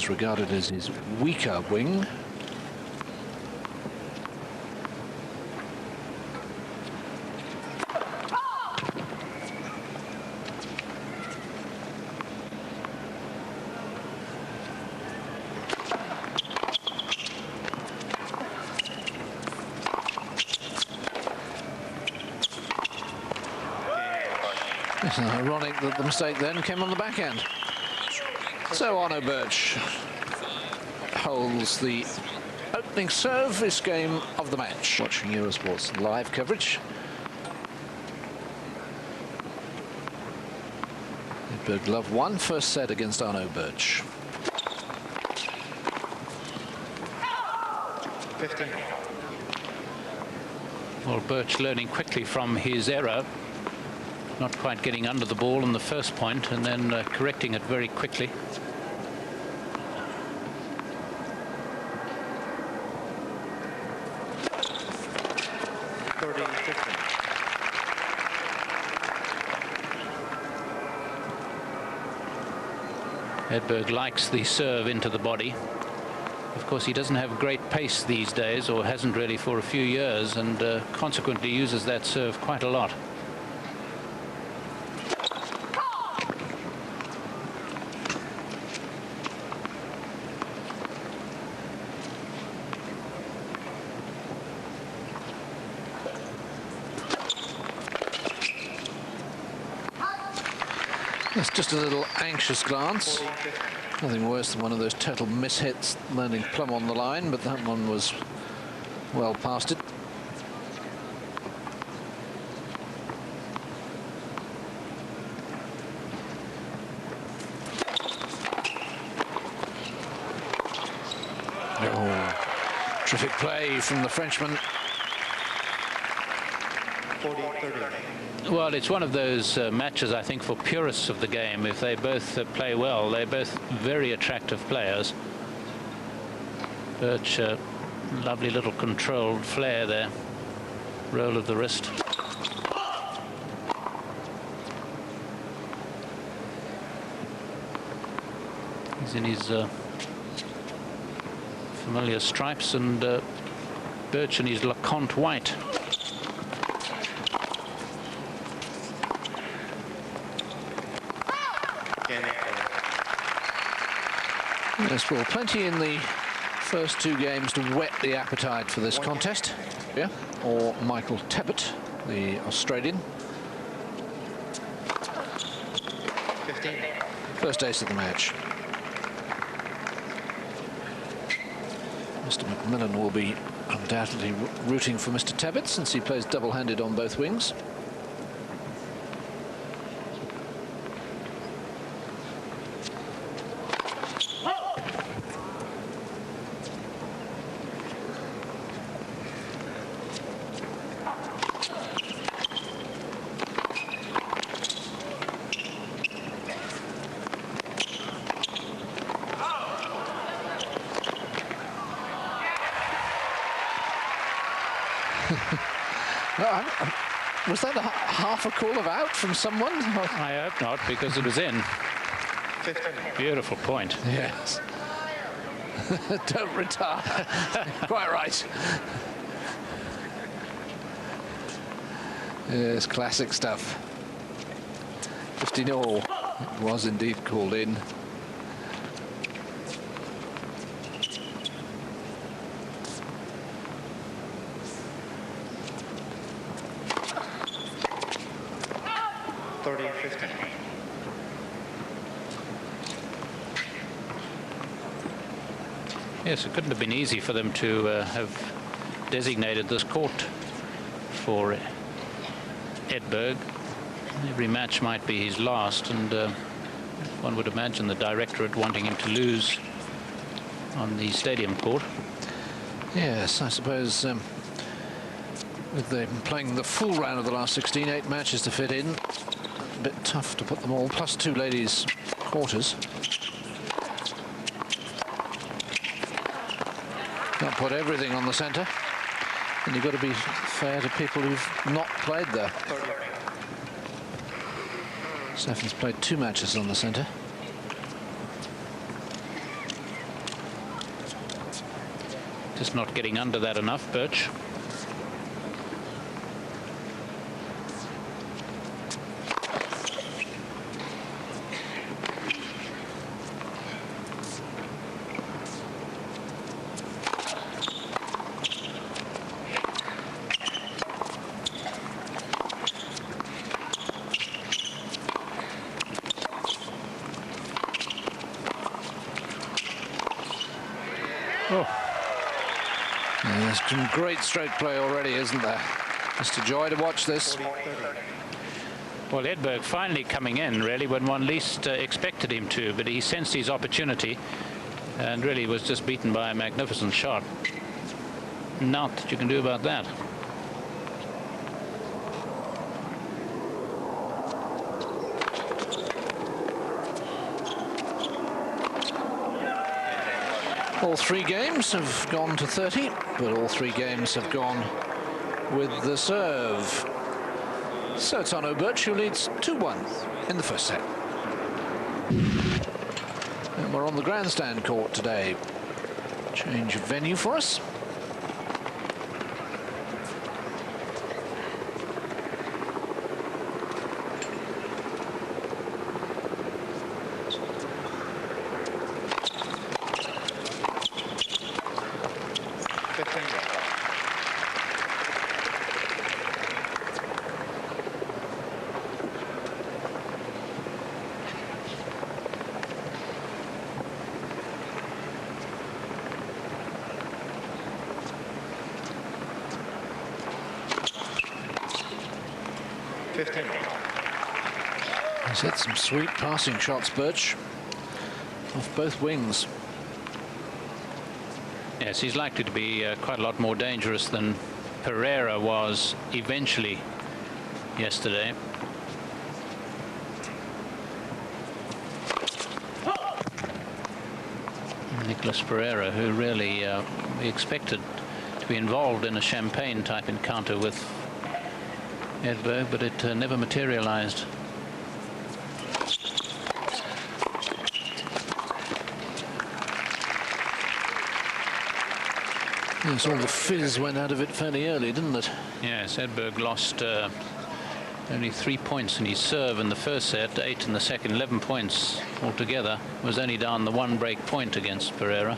was regarded as his weaker wing. It's ironic that the mistake then came on the backhand. So Arno Burch holds the opening service game of the match. Watching Eurosport's live coverage. Edberg Love won first set against Arno Burch. 15. Well, Burch learning quickly from his error. Not quite getting under the ball in the first point and then correcting it very quickly. Edberg likes the serve into the body. Of course, he doesn't have great pace these days, or hasn't really for a few years, and consequently uses that serve quite a lot. It's just a little anxious glance. Nothing worse than one of those total mishits landing plumb on the line, but that one was well past it. Oh, terrific play from the Frenchman. 40-30. Well, it's one of those matches, I think, for purists of the game. If they both play well, they're both very attractive players. Burch, lovely little controlled flair there. Roll of the wrist. He's in his familiar stripes, and Burch in his LeConte white. Yes, well, plenty in the first two games to whet the appetite for this contest. Yeah, or Michael Tebbett, the Australian. 15. First ace of the match. Mr. McMillan will be undoubtedly rooting for Mr. Tebbett, since he plays double-handed on both wings. Was that half a call of out from someone? I hope not, because it was in. 15. Beautiful point. Yes. Don't retire. Quite right. Yes, classic stuff. 15-all. It was indeed called in. Yes, it couldn't have been easy for them to have designated this court for Edberg. Every match might be his last, and one would imagine the directorate wanting him to lose on the stadium court. Yes, I suppose with them playing the full round of the last 16, 8 matches to fit in, a bit tough to put them all, plus 2 ladies' quarters. Can't put everything on the centre, and you've got to be fair to people who've not played there. Stefan's played 2 matches on the centre. Just not getting under that enough, Burch. Oh. Yeah, there's some great stroke play already, isn't there? Just a joy to watch this. Well, Edberg finally coming in, really, when one least expected him to, but he sensed his opportunity and really was just beaten by a magnificent shot. Not that you can do about that. All three games have gone to 30, but all three games have gone with the serve. So it's Arno Burch who leads 2-1 in the first set. And we're on the grandstand court today. Change of venue for us. He's hit some sweet passing shots, Burch, off both wings. Yes, he's likely to be quite a lot more dangerous than Pereira was eventually yesterday. Nicholas Pereira, who really we expected to be involved in a champagne-type encounter with Edberg, but it never materialized. Yes, all the fizz went out of it fairly early, didn't it? Yes, Edberg lost only 3 points in his serve in the first set, 8 in the second, 11 points altogether. Was only down the 1 break point against Pereira.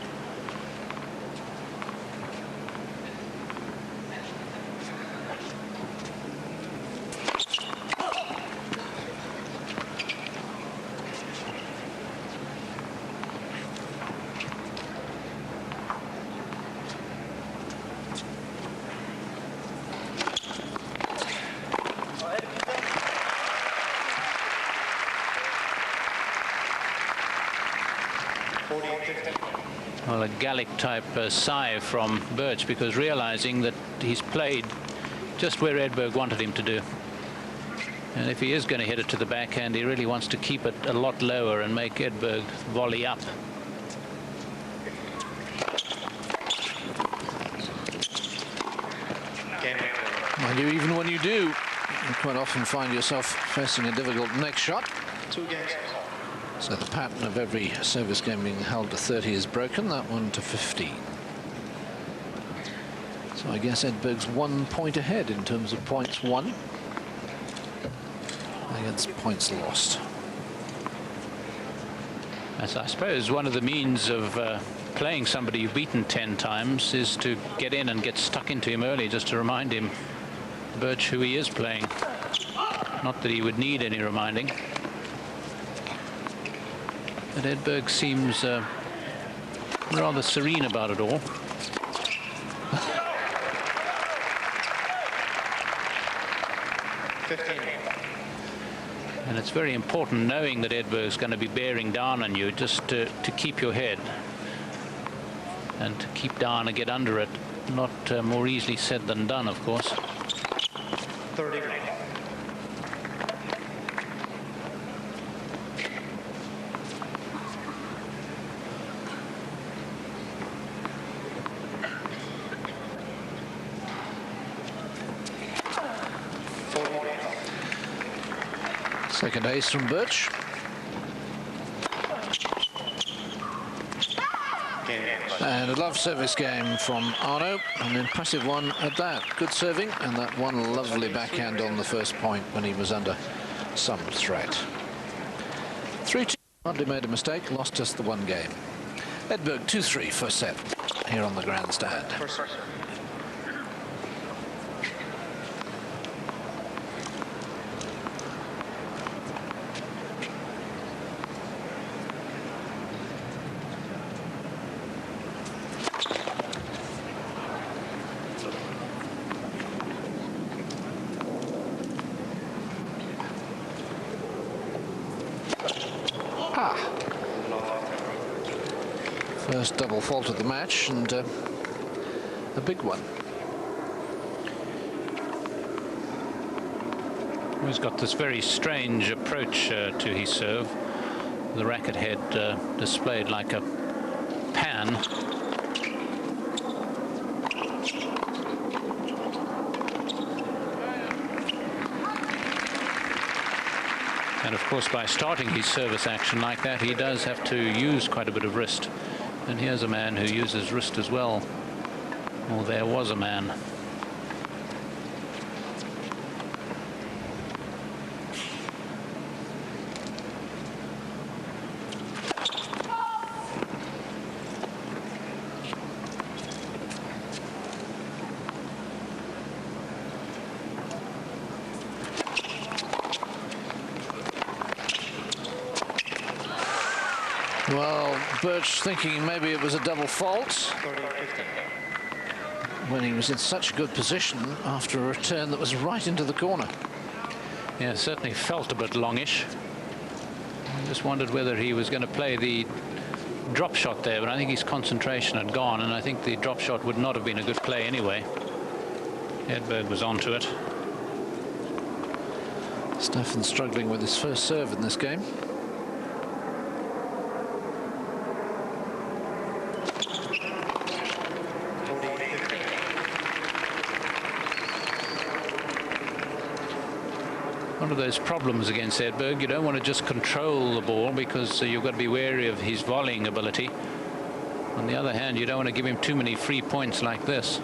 Well, a Gallic-type sigh from Burch, because realizing that he's played just where Edberg wanted him to do. And if he is going to hit it to the backhand, he really wants to keep it a lot lower and make Edberg volley up. Mind you, even when you do, you quite often find yourself facing a difficult next shot. 2 games. So the pattern of every service game being held to 30 is broken, that one to 15. So I guess Edberg's 1 point ahead in terms of points won against points lost. As I suppose one of the means of playing somebody you've beaten 10 times is to get in and get stuck into him early, just to remind him, Burch, who he is playing. Not that he would need any reminding. But Edberg seems rather serene about it all. And it's very important, knowing that Edberg's going to be bearing down on you, just to keep your head and to keep down and get under it. Not more easily said than done, of course. 30. Second ace from Burch. And a love service game from Arno, an impressive one at that. Good serving, and that one lovely backhand on the first point when he was under some threat. 3-2, hardly made a mistake, lost just the one game. Edberg 2-3 first set here on the grandstand. First double fault of the match, and a big one. He's got this very strange approach to his serve. The racket head displayed like a pan. And of course, by starting his service action like that, he does have to use quite a bit of wrist. And here's a man who uses wrist as well. Well, there was a man. Well, Burch thinking maybe it was a double fault when he was in such a good position after a return that was right into the corner. Yeah, certainly felt a bit longish. Just wondered whether he was going to play the drop shot there, but I think his concentration had gone, and I think the drop shot would not have been a good play anyway. Edberg was onto it. Stefan struggling with his first serve in this game. One of those problems against Edberg, you don't want to just control the ball because you've got to be wary of his volleying ability. On the other hand, you don't want to give him too many free points like this.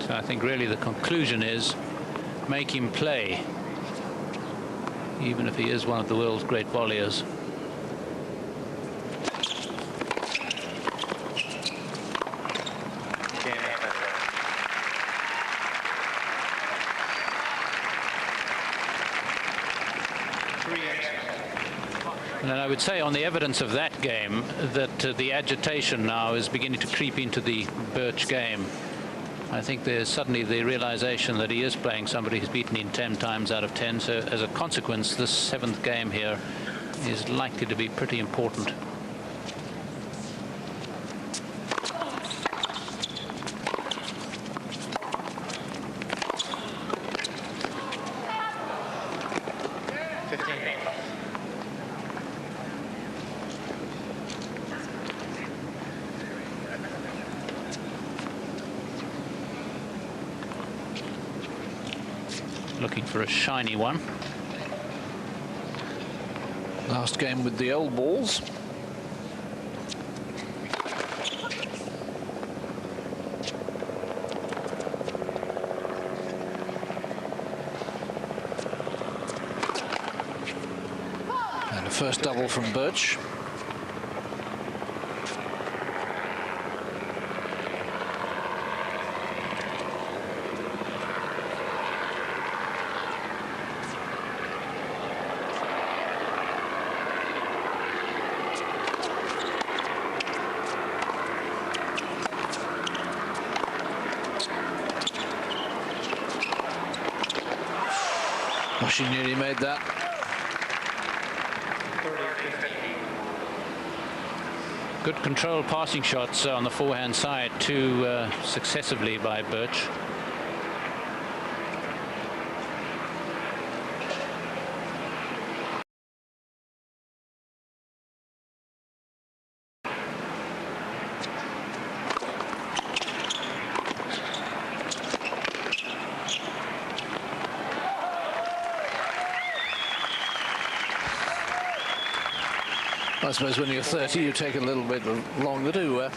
So I think really the conclusion is make him play, even if he is one of the world's great volleyers. And I would say on the evidence of that game that the agitation now is beginning to creep into the Burch game. I think there's suddenly the realization that he is playing somebody who's beaten him 10 times out of 10. So as a consequence, this 7th game here is likely to be pretty important. Looking for a shiny one. Last game with the old balls. And a first double from Burch. She nearly made that. Good control passing shots on the forehand side, two successively by Burch. I suppose when you're 30, you take a little bit longer to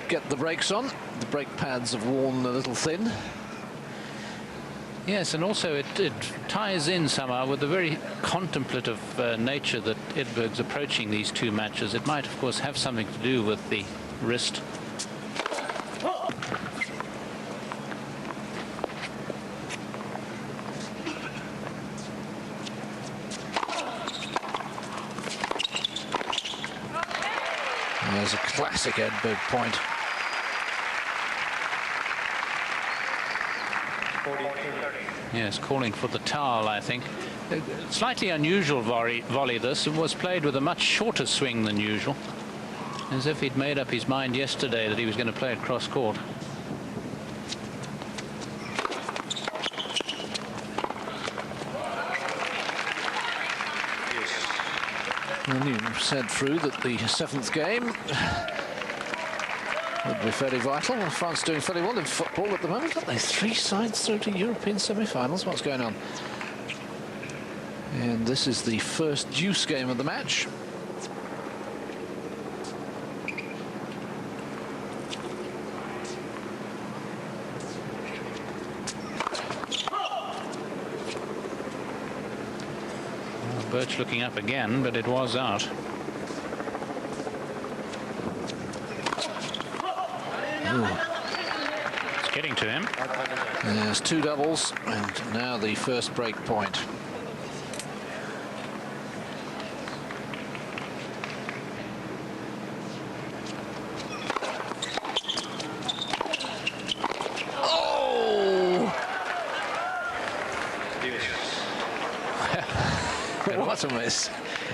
get the brakes on. The brake pads have worn a little thin. Yes, and also it ties in somehow with the very contemplative nature that Edberg's approaching these two matches. It might, of course, have something to do with the wrist. There's a classic Edberg point. 40-30. Yes, calling for the towel, I think. Slightly unusual volley this. It was played with a much shorter swing than usual, as if he'd made up his mind yesterday that he was going to play it cross court. And you said through that the 7th game would be fairly vital. France doing fairly well in football at the moment, aren't they? 3 sides through to European semi-finals. What's going on? And this is the first deuce game of the match. Burch looking up again, but it was out. Ooh. It's getting to him. There's 2 doubles, and now the first break point. What a miss.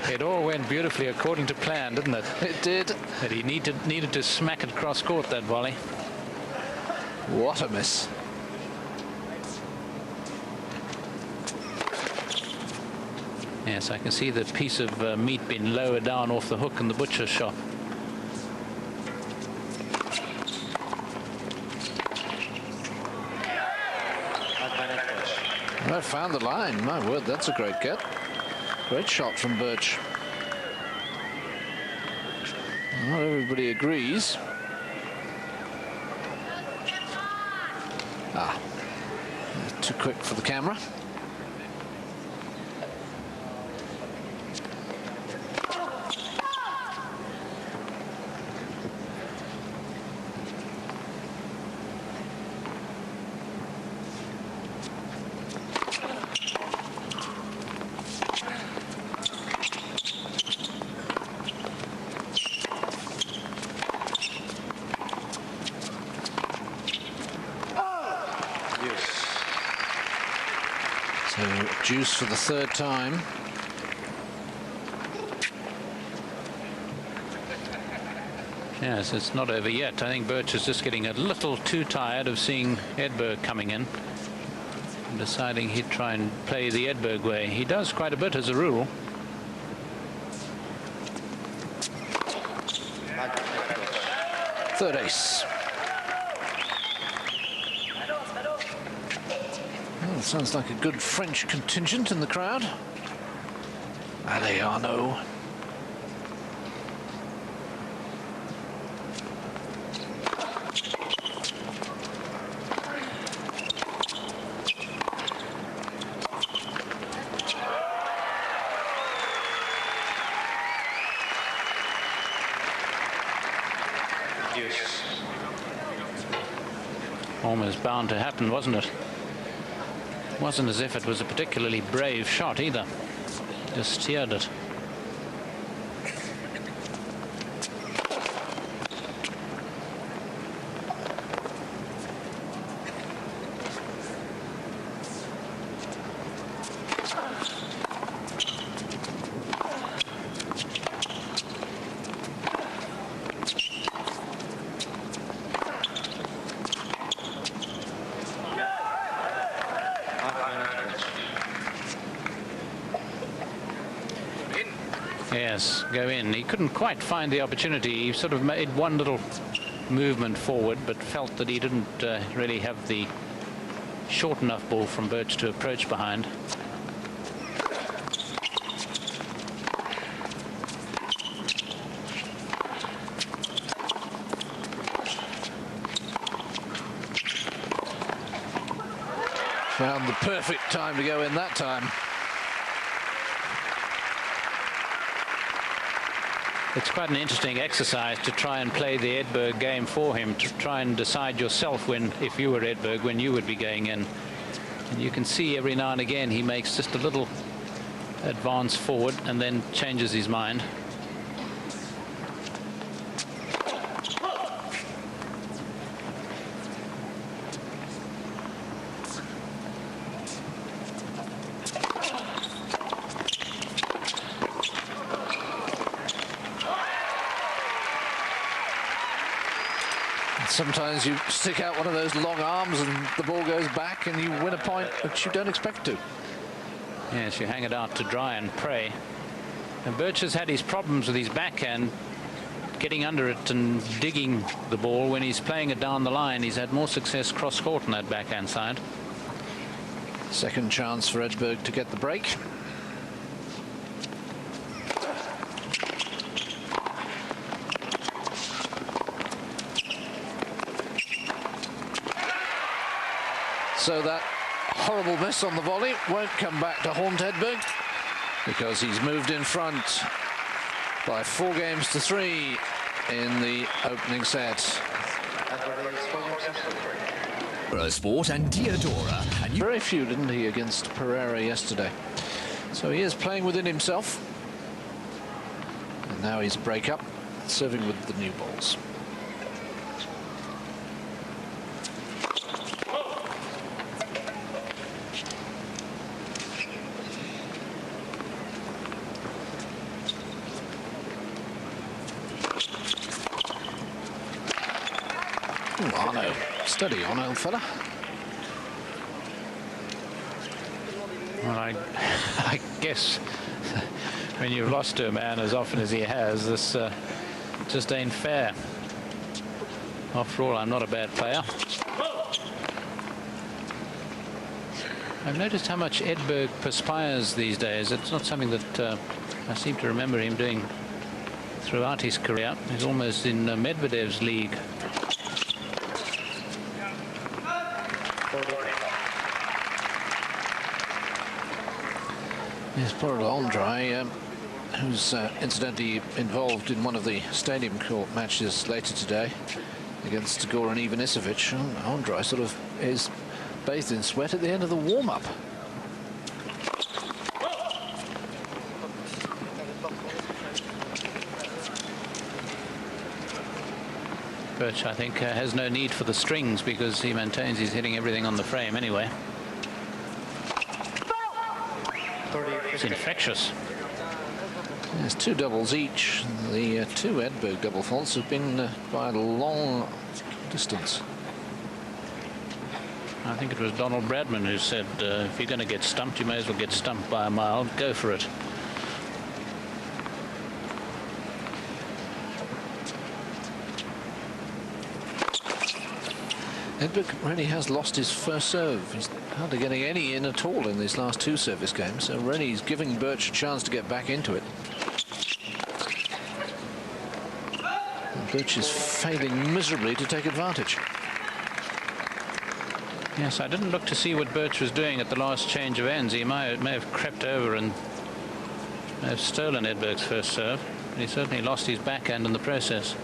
It all went beautifully according to plan, didn't it? It did. But he needed to smack it cross court, that volley. What a miss. Yes, I can see the piece of meat being lowered down off the hook in the butcher's shop. I found the line. My word, that's a great get. Great shot from Burch. Not everybody agrees. Ah, too quick for the camera. Deuce for the 3rd time. Yes, it's not over yet. I think Burch is just getting a little too tired of seeing Edberg coming in and deciding he'd try and play the Edberg way. He does quite a bit as a rule. Third ace. Well, sounds like a good French contingent in the crowd. Allez, Arnaud. Almost bound to happen, wasn't it? Wasn't as if it was a particularly brave shot either. Just steered it. Yes, go in. He couldn't quite find the opportunity. He sort of made one little movement forward, but felt that he didn't really have the short enough ball from Burch to approach behind. Found the perfect time to go in that time. It's quite an interesting exercise to try and play the Edberg game for him, to try and decide yourself when, if you were Edberg, when you would be going in. And you can see every now and again he makes just a little advance forward and then changes his mind. Sometimes you stick out one of those long arms and the ball goes back and you win a point which you don't expect to. Yes, you hang it out to dry and pray. And Burch has had his problems with his backhand, getting under it and digging the ball. When he's playing it down the line, he's had more success cross-court on that backhand side. Second chance for Edberg to get the break. So that horrible miss on the volley won't come back to haunt Edberg, because he's moved in front by 4 games to 3 in the opening set. Sport and Diodora. And Very few, didn't he, against Pereira yesterday? So he is playing within himself. And now he's break up, serving with the new balls. Arno, steady on, old fella. Well, I guess when you've lost to a man as often as he has, this just ain't fair. After all, I'm not a bad player. I've noticed how much Edberg perspires these days. It's not something that I seem to remember him doing throughout his career. He's almost in Medvedev's league. Yes, poor Andre, who's incidentally involved in one of the stadium court matches later today against Goran Ivanisevic. Andre sort of is bathed in sweat at the end of the warm-up. Burch, I think, has no need for the strings because he maintains he's hitting everything on the frame anyway. It's infectious. There's 2 doubles each. The 2 Edberg double faults have been by a long distance. I think it was Donald Bradman who said, if you're going to get stumped, you may as well get stumped by a mile. Go for it. Edberg really has lost his first serve. He's hardly getting any in at all in these last 2 service games. So really he's giving Burch a chance to get back into it. And Burch is failing miserably to take advantage. Yes, I didn't look to see what Burch was doing at the last change of ends. He may have crept over and may have stolen Edberg's first serve. But he certainly lost his backhand in the process.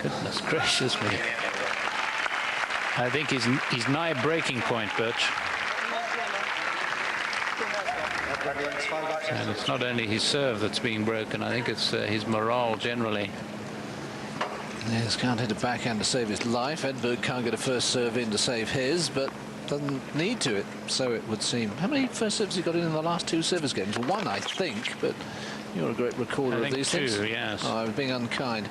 Goodness gracious me. I think he's nigh breaking point, Burch. And it's not only his serve that's being broken, I think it's his morale generally. Yes, can't hit a backhand to save his life. Edberg can't get a first serve in to save his, but doesn't need to, so it would seem. How many first serves he got in the last 2 service games? 1, I think, but you're a great recorder of these things. 2, yes. Oh, I was being unkind.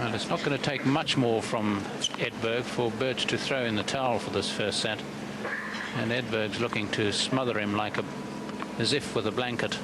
Well, it's not going to take much more from Edberg for Burch to throw in the towel for this first set. And Edberg's looking to smother him like as if with a blanket.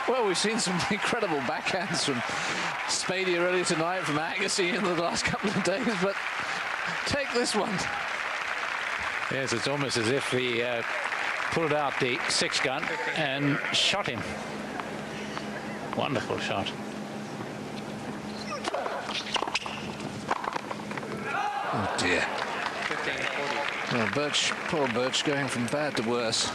Well, we've seen some incredible backhands from Spady earlier tonight, from Agassi in the last couple of days, but take this one. Yes, it's almost as if he pulled out the six-gun and shot him. Wonderful shot. Oh, dear. Well, Burch, poor Burch, going from bad to worse.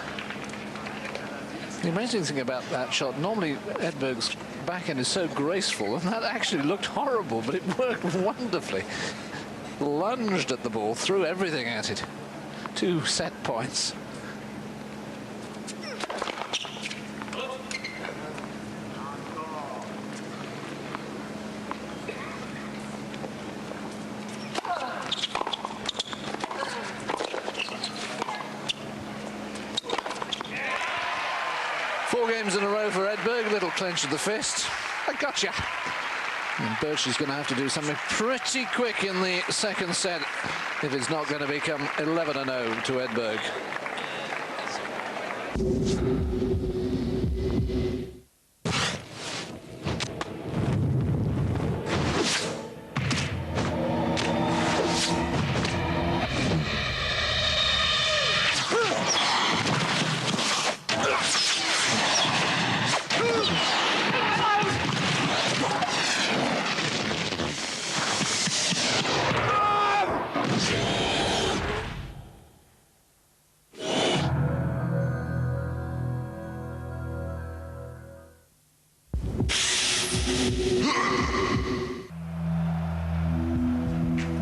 The amazing thing about that shot, normally Edberg's backhand is so graceful, and that actually looked horrible, but it worked wonderfully. Lunged at the ball, threw everything at it. 2 set points. Games in a row for Edberg. Little clench of the fist. I gotcha. And Burch is going to have to do something pretty quick in the second set if it's not going to become 11-0 to Edberg.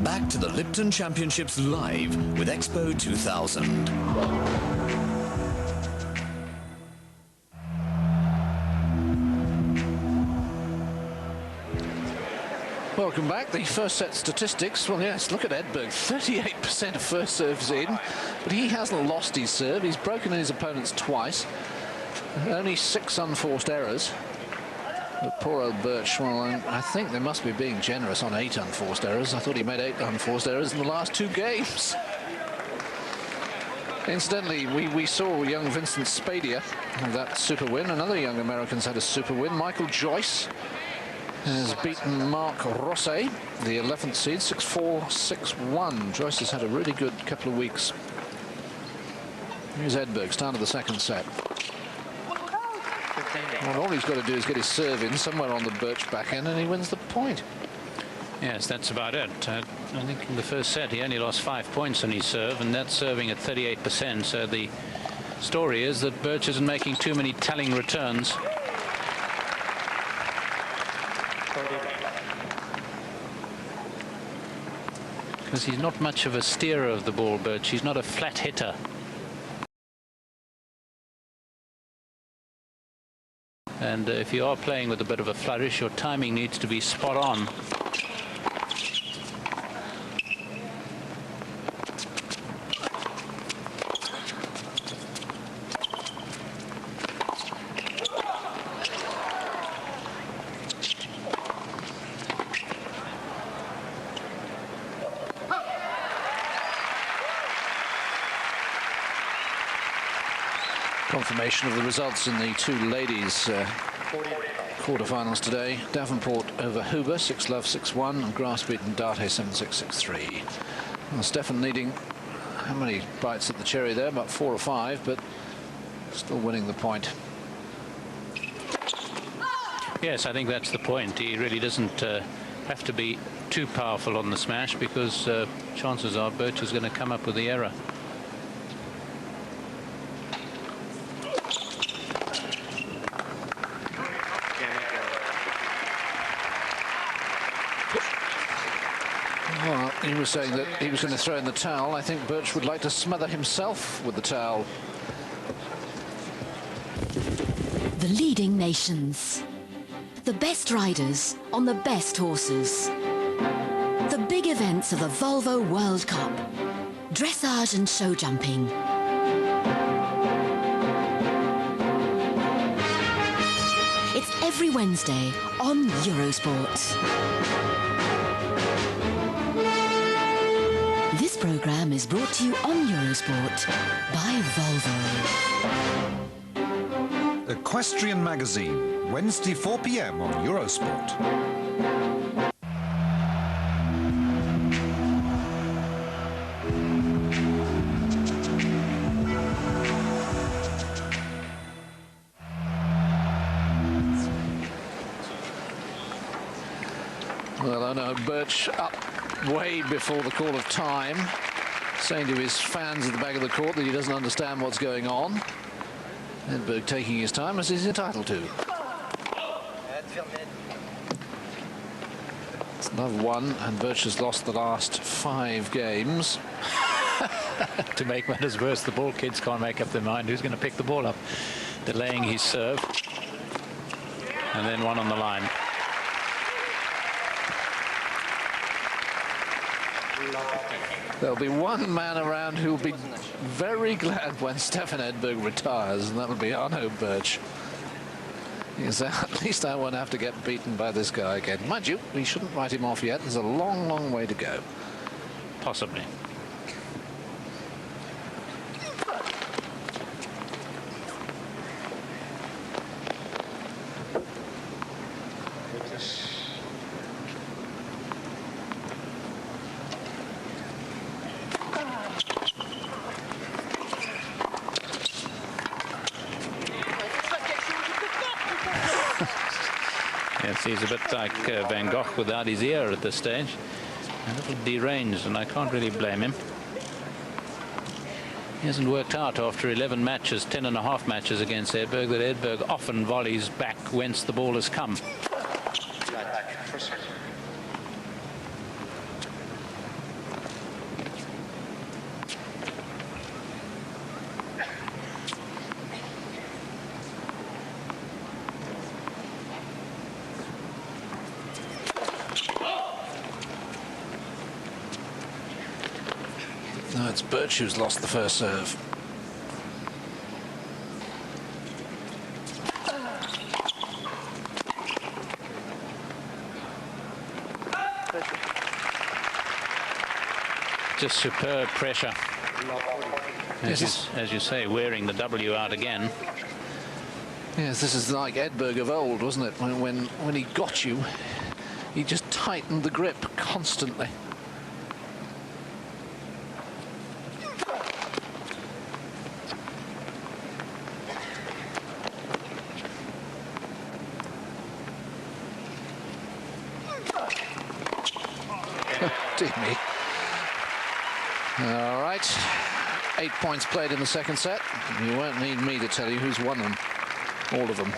Back to the Lipton Championships live with Expo 2000. Welcome back. The first set statistics. Well, yes, look at Edberg. 38% of first serves in, but he hasn't lost his serve. He's broken his opponents twice. Only 6 unforced errors. But poor old Burch, well, I think they must be being generous on 8 unforced errors. I thought he made 8 unforced errors in the last 2 games. Incidentally, we saw young Vincent Spady have that super win. Another young American's had a super win. Michael Joyce has beaten Marc Rosset, the 11th seed, 6-4, 6-1. Joyce has had a really good couple of weeks. Here's Edberg, start of the second set. Well, all he's got to do is get his serve in somewhere on the Burch backhand, and he wins the point. Yes, that's about it. I think in the first set he only lost 5 points on his serve, and that's serving at 38%. So the story is that Burch isn't making too many telling returns. Because he's not much of a steerer of the ball, Burch. He's not a flat hitter. And if you are playing with a bit of a flourish, your timing needs to be spot on. Confirmation of the results in the 2 ladies quarterfinals today. Davenport over Huber, 6-love, 6-1, and grass beaten Date, 7-6, 6-3. Well, Stefan needing how many bites at the cherry there? About 4 or 5, but still winning the point. Yes, I think that's the point. He really doesn't have to be too powerful on the smash, because chances are Burch is going to come up with the error. Well, was saying that he was going to throw in the towel. I think Burch would like to smother himself with the towel. The leading nations. The best riders on the best horses. The big events of the Volvo World Cup. Dressage and show jumping. It's every Wednesday on Eurosport. This programme is brought to you on Eurosport by Volvo. Equestrian Magazine, Wednesday 4 p.m. on Eurosport. Well, I know Burch up way before the call of time, saying to his fans at the back of the court that he doesn't understand what's going on. Edberg taking his time as he's entitled to. It's another one, and Burch has lost the last 5 games. To make matters worse, the ball kids can't make up their mind who's going to pick the ball up. Delaying his serve. And then one on the line. There'll be one man around who'll be very glad when Stefan Edberg retires, and that would be Arno Burch. Because at least I won't have to get beaten by this guy again. Mind you, we shouldn't write him off yet. There's a long, long way to go. Possibly. Yes, he's a bit like Van Gogh without his ear at this stage. A little deranged, and I can't really blame him. He hasn't worked out after 11 matches, 10.5 matches against Edberg, that Edberg often volleys back whence the ball has come. No, it's Burch who's lost the first serve. Just superb pressure. As you say, wearing the W out again. Yes, this is like Edberg of old, wasn't it? When he got you, he just tightened the grip constantly. Dear me. All right. 8 points played in the second set. You won't need me to tell you who's won them. All of them.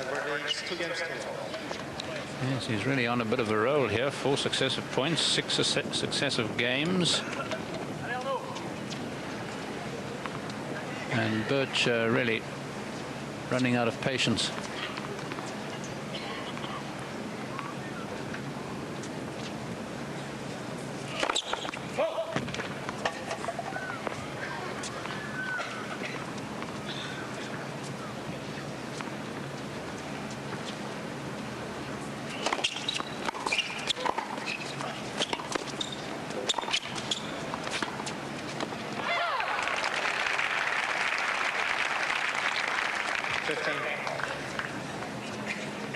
Yes, he's really on a bit of a roll here. 4 successive points, 6 successive games. And Burch really running out of patience.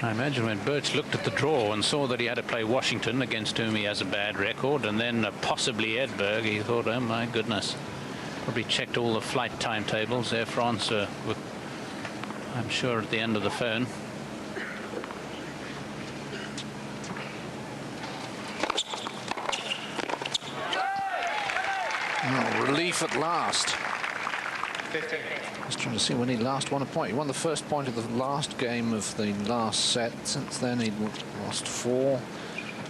I imagine when Burch looked at the draw and saw that he had to play Washington, against whom he has a bad record, and then possibly Edberg, he thought, oh my goodness. Probably checked all the flight timetables. Air France were, I'm sure, at the end of the phone. Oh, relief at last. 15. Just trying to see when he last won a point. He won the first point of the last game of the last set. Since then, he'd lost 4,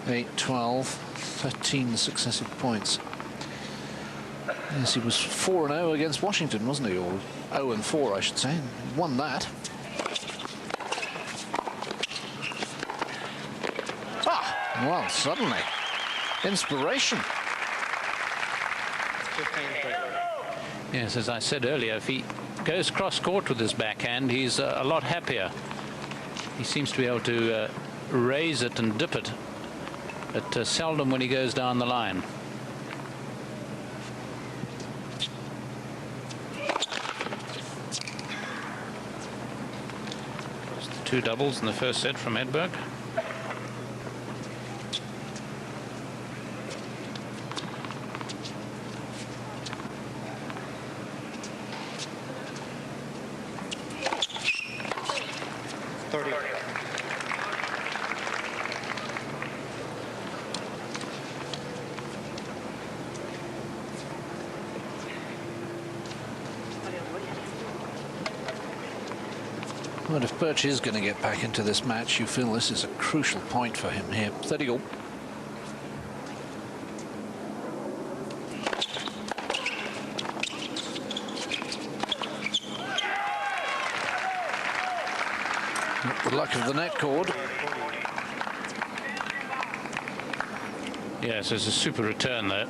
8, 12, 13 successive points. Yes, he was 4-0 against Washington, wasn't he? Or 0-4, I should say. He won that. Ah, well, suddenly, inspiration. 15-30. Yes, as I said earlier, if he goes cross-court with his backhand, he's a lot happier. He seems to be able to raise it and dip it, but seldom when he goes down the line. Two doubles in the first set from Edberg. Well, if Burch is going to get back into this match, you feel this is a crucial point for him here. 30 all. Not the luck of the net cord. Yes, there's a super return there.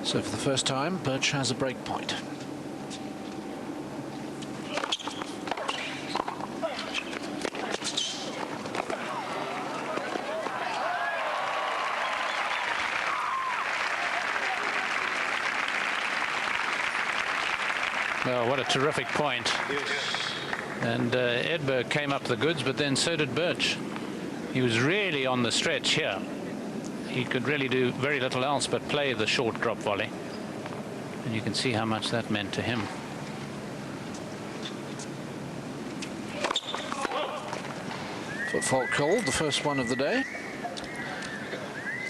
So for the first time, Burch has a break point. Well, what a terrific point. And Edberg came up the goods, but then so did Burch. He was really on the stretch here. He could really do very little else but play the short drop volley. And you can see how much that meant to him. Foot fault called, the first one of the day.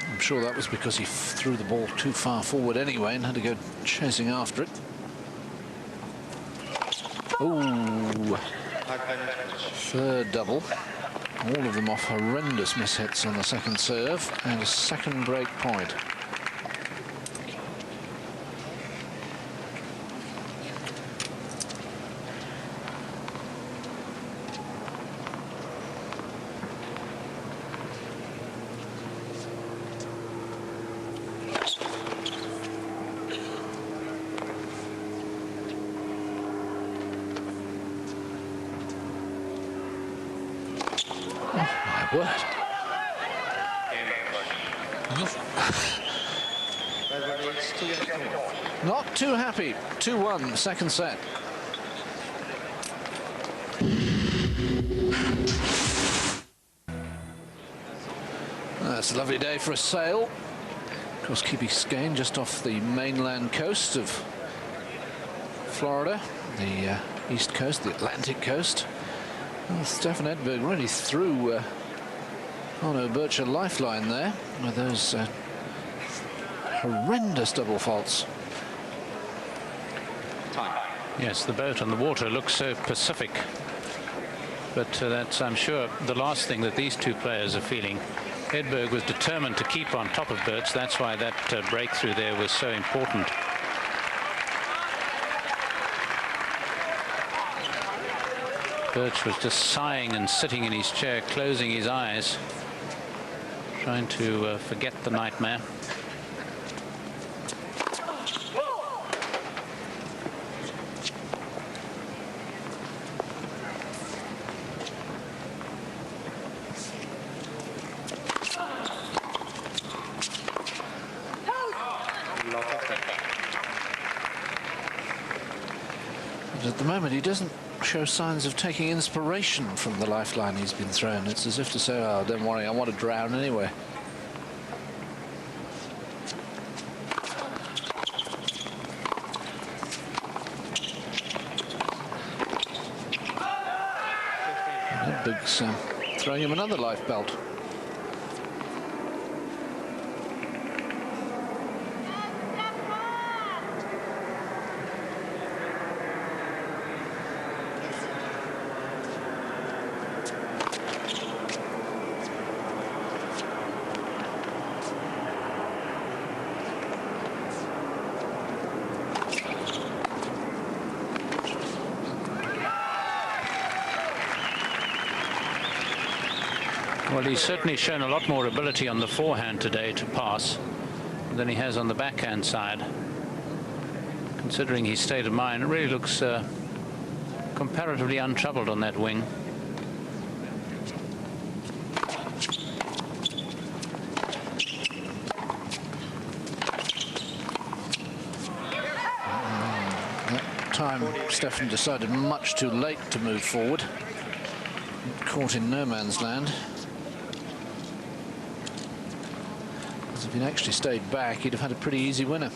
I'm sure that was because he threw the ball too far forward anyway and had to go chasing after it. Ooh. Third double. All of them off horrendous mishits on the second serve, and a second break point. Word. Not too happy. 2-1, second set. That's a lovely day for a sail. Of course, Key Biscayne just off the mainland coast of Florida, the east coast, the Atlantic coast. Well, Stefan Edberg really threw Burch a lifeline there with those horrendous double faults. Yes, the boat on the water looks so Pacific. But that's, I'm sure, the last thing that these two players are feeling. Edberg was determined to keep on top of Burch. That's why that breakthrough there was so important. Burch was just sighing and sitting in his chair, closing his eyes, trying to forget the nightmare. But at the moment, he doesn't show signs of taking inspiration from the lifeline he's been thrown. It's as if to say, oh, don't worry, I want to drown anyway. Edberg's throwing him another life belt. Well, he's certainly shown a lot more ability on the forehand today to pass than he has on the backhand side. Considering his state of mind, it really looks comparatively untroubled on that wing. That time, Stefan decided much too late to move forward. Caught in no man's land. If he'd actually stayed back, he'd have had a pretty easy winner.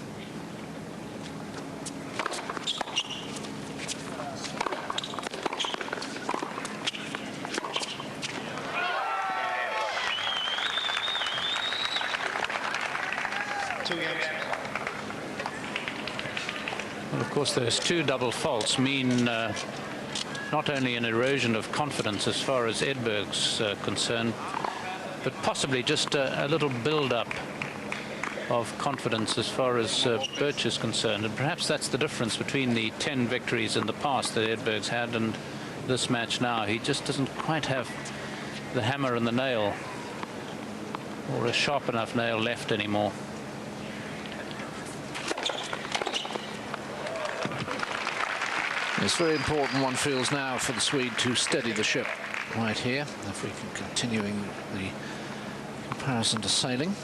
Well, of course, those two double faults mean not only an erosion of confidence as far as Edberg's concerned, but possibly just a little build-up of confidence as far as Burch is concerned. And perhaps that's the difference between the 10 victories in the past that Edberg's had and this match now. He just doesn't quite have the hammer and the nail, or a sharp enough nail left anymore. It's very important, one feels now, for the Swede to steady the ship right here, if we can continuing the comparison to sailing.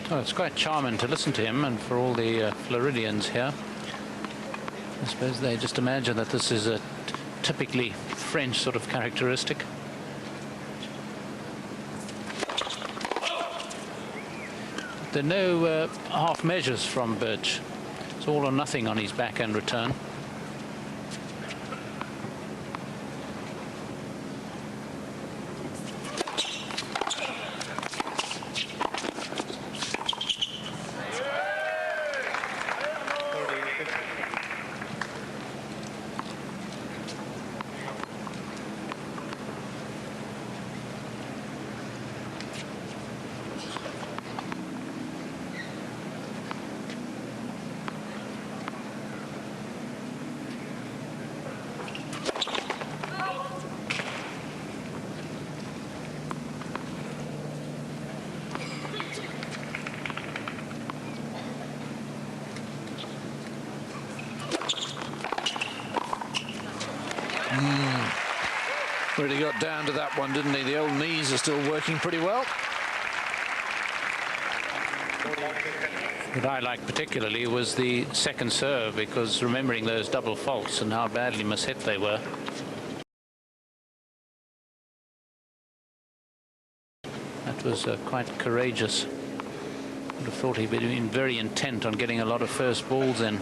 Well, it's quite charming to listen to him, and for all the Floridians here, I suppose they just imagine that this is a typically French sort of characteristic. There are no half measures from Burch. It's all or nothing on his backhand return. Really got down to that one, didn't he? The old knees are still working pretty well. What I liked particularly was the second serve, because remembering those double faults and how badly mishit they were. That was quite courageous. Would have thought he'd been very intent on getting a lot of first balls in.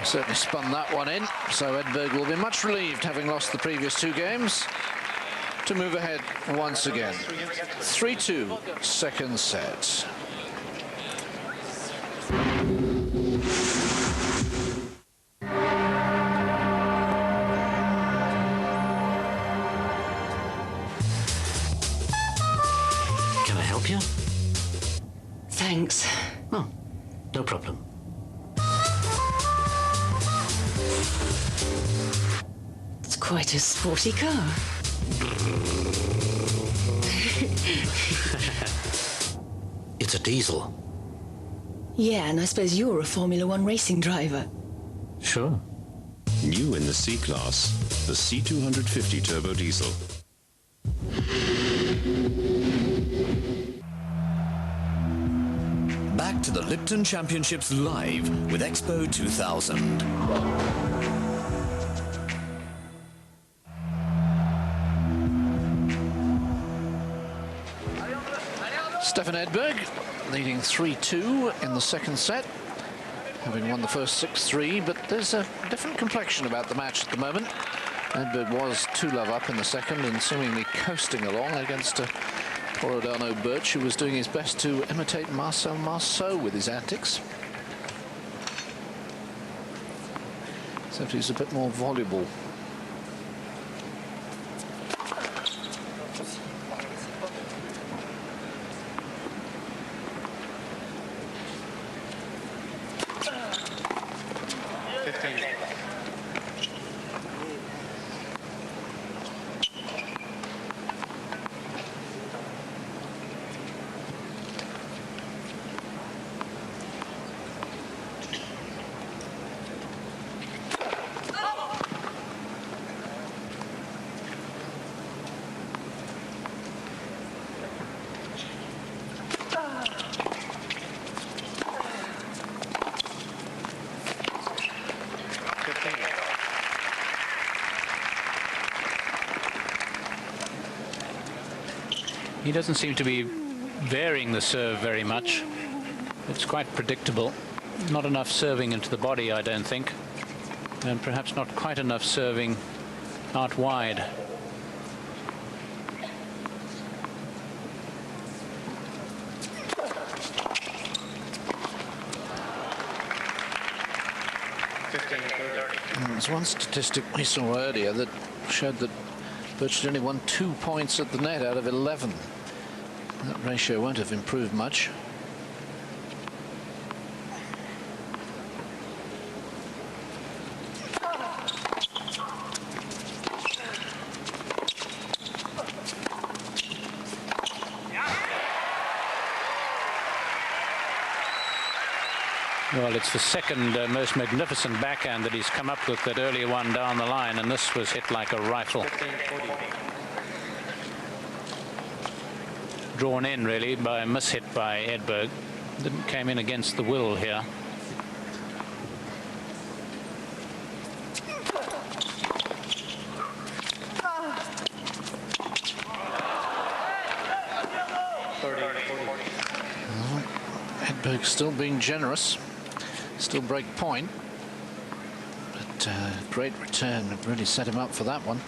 Certainly spun that one in, so Edberg will be much relieved, having lost the previous two games, to move ahead once again. 3-2, second set. Can I help you? Thanks. Oh, no problem. It's quite a sporty car. It's a diesel. Yeah, and I suppose you're a Formula One racing driver. Sure. New in the C-Class, the C250 Turbo Diesel. Back to the Lipton Championships live with Expo 2000. Stefan Edberg leading 3-2 in the second set, having won the first 6-3, but there's a different complexion about the match at the moment. Edberg was 2-love up in the second and seemingly coasting along against a Toledano Burch, who was doing his best to imitate Marcel Marceau with his antics. Except he's a bit more voluble. He doesn't seem to be varying the serve very much. It's quite predictable. Not enough serving into the body, I don't think. And perhaps not quite enough serving out wide. There's one statistic we saw earlier that showed that Burch had only won 2 points at the net out of 11. That ratio won't have improved much. Well, it's the second most magnificent backhand that he's come up with, that earlier one down the line, and this was hit like a rifle. Drawn in, really, by a mishit by Edberg. Came in against the will here. Edberg still being generous. Still break point, but great return. Really set him up for that one.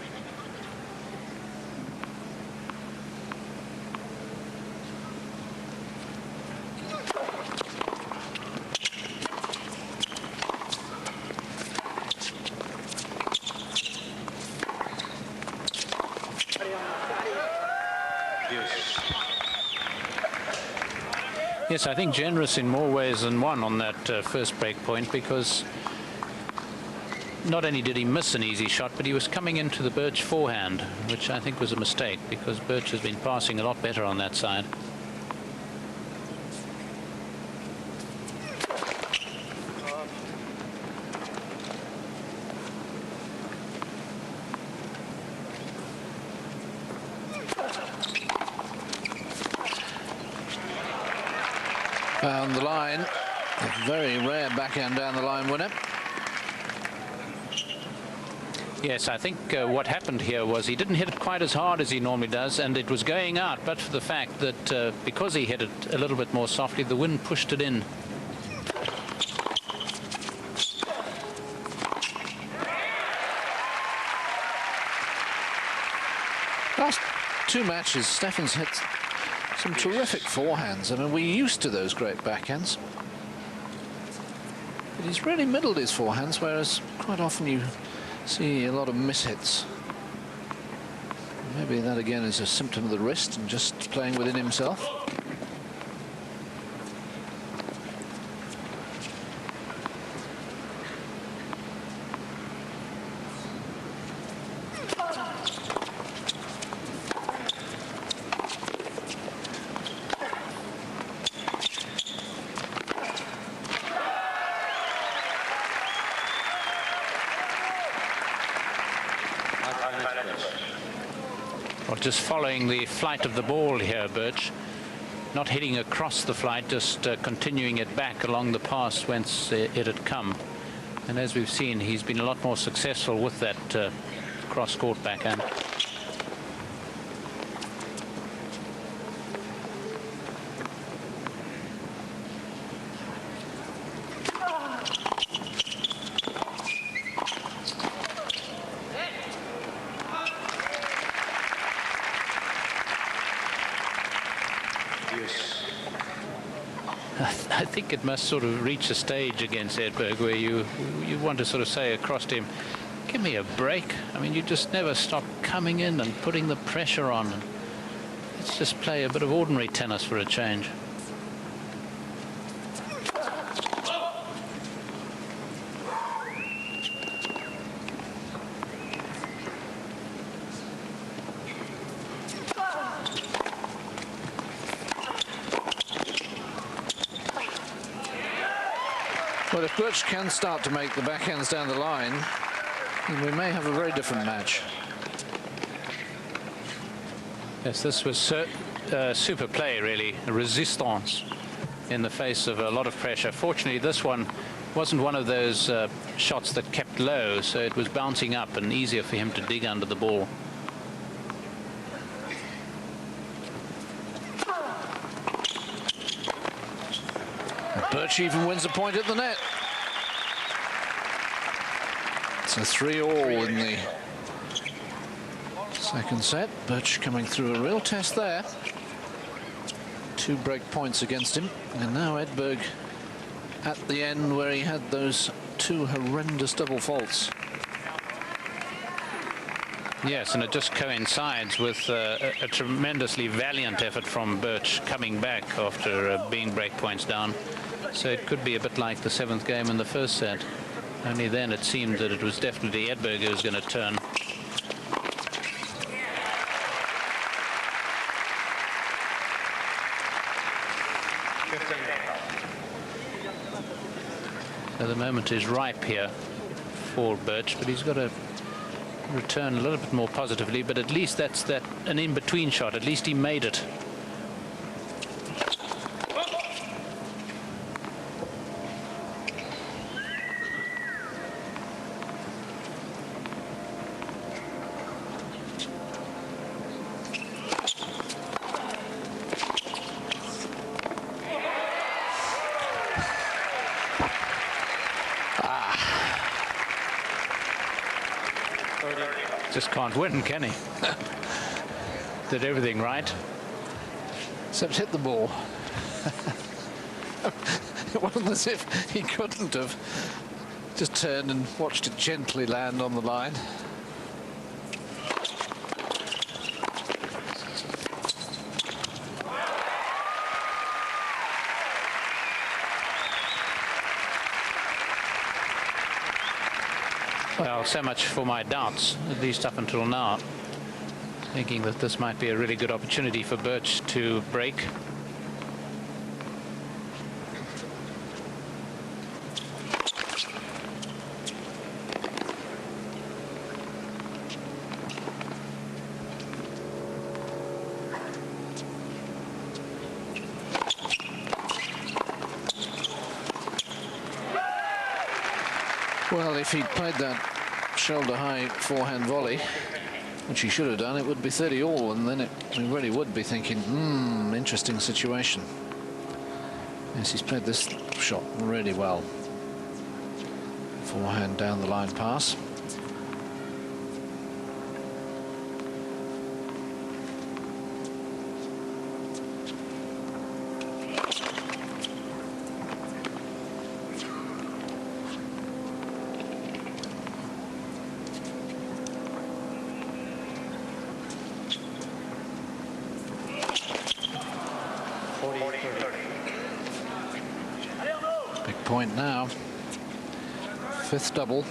Yes, I think generous in more ways than one on that first break point, because not only did he miss an easy shot, but he was coming into the Burch forehand, which I think was a mistake, because Burch has been passing a lot better on that side. Down the line, a very rare backhand down the line winner. Yes, I think what happened here was he didn't hit it quite as hard as he normally does, and it was going out, but for the fact that because he hit it a little bit more softly, the wind pushed it in. Last two matches, Steffen's hit some terrific forehands. I mean, we're used to those great backhands. But he's really middled his forehands, whereas quite often you see a lot of mishits. Maybe that again is a symptom of the wrist and just playing within himself. Well, just following the flight of the ball here, Burch. Not hitting across the flight, just continuing it back along the path whence it had come. And as we've seen, he's been a lot more successful with that cross-court backhand. I think it must sort of reach a stage against Edberg where you want to sort of say across to him, give me a break. I mean, you just never stop coming in and putting the pressure on. Let's just play a bit of ordinary tennis for a change. Well, if Burch can start to make the backhands down the line, then we may have a very different match. Yes, this was super play, really, a resistance in the face of a lot of pressure. Fortunately, this one wasn't one of those shots that kept low, so it was bouncing up and easier for him to dig under the ball. Burch even wins a point at the net. It's a 3-all in the second set. Burch coming through a real test there. 2 break points against him. And now Edberg at the end where he had those 2 horrendous double faults. Yes, and it just coincides with a tremendously valiant effort from Burch coming back after being break points down. So it could be a bit like the 7th game in the first set. Only then it seemed that it was definitely Edberg who was going to turn. So the moment is ripe here for Burch, but he's got to return a little bit more positively. But at least that's an in-between shot. At least he made it. Just can't win, can he? Did everything right. Except hit the ball. It wasn't as if he couldn't have just turned and watched it gently land on the line. Well, so much for my doubts, at least up until now. Thinking that this might be a really good opportunity for Burch to break. Well, if he'd played that shoulder-high forehand volley, which he should have done, it would be 30-all, and then we really would be thinking, interesting situation. Yes, he's played this shot really well. Forehand down the line pass. Big point now. 5th double.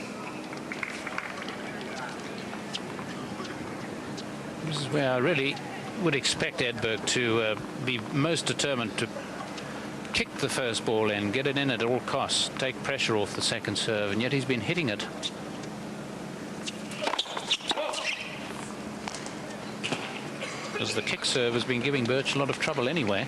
This is where I really would expect Edberg to be most determined to kick the first ball in, get it in at all costs, take pressure off the second serve, and yet he's been hitting it. Because the kick serve has been giving Burch a lot of trouble anyway.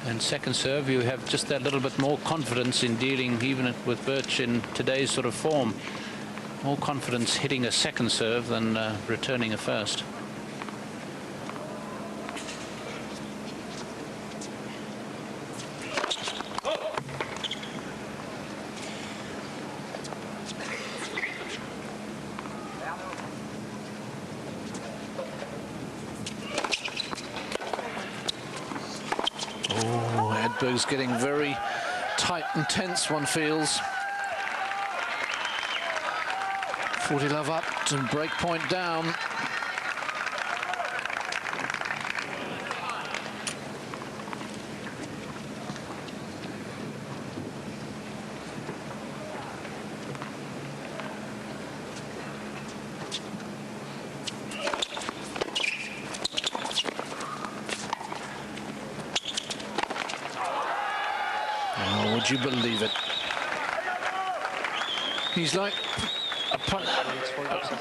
And second serve, you have just that little bit more confidence in dealing even with Burch in today's sort of form. More confidence hitting a second serve than returning a first. is getting very tight and tense, one feels. 40 love up to break point down. Oh, would you believe it? He's like a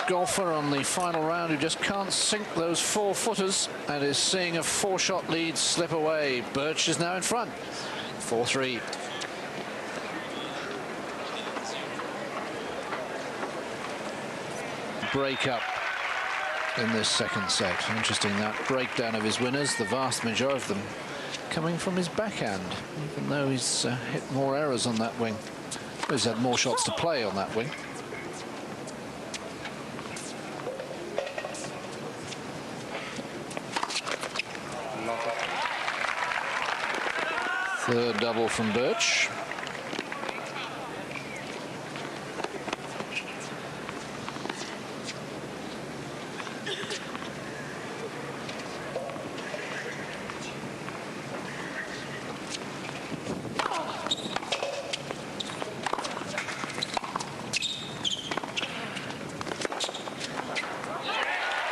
golfer on the final round who just can't sink those 4-footers and is seeing a 4-shot lead slip away. Burch is now in front, 4-3. Break up in this second set. Interesting, that breakdown of his winners, the vast majority of them coming from his backhand, even though he's hit more errors on that wing. He's had more shots to play on that wing. Third double from Burch.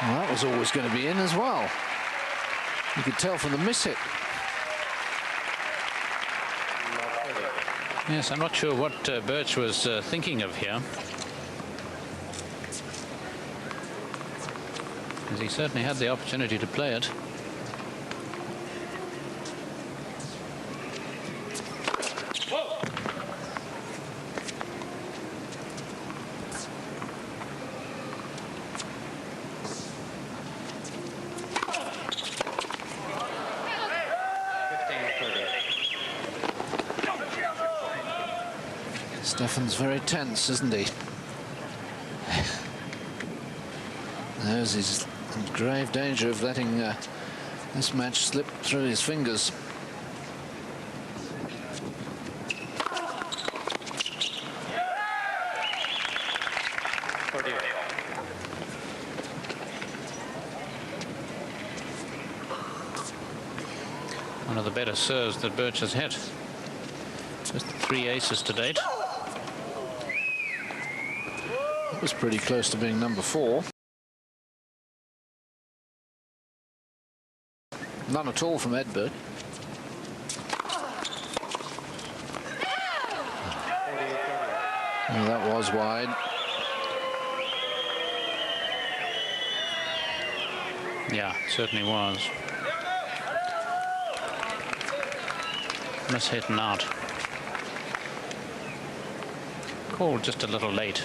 Well, that was always going to be in as well. You could tell from the miss hit. Yes, I'm not sure what Burch was thinking of here. Because he certainly had the opportunity to play it. Stefan's very tense, isn't he? He's in grave danger of letting this match slip through his fingers. One of the better serves that Burch has hit. Just 3 aces to date. It was pretty close to being number 4. None at all from Edberg. Oh, that was wide. Yeah, certainly was. Miss hit and out. Called just a little late.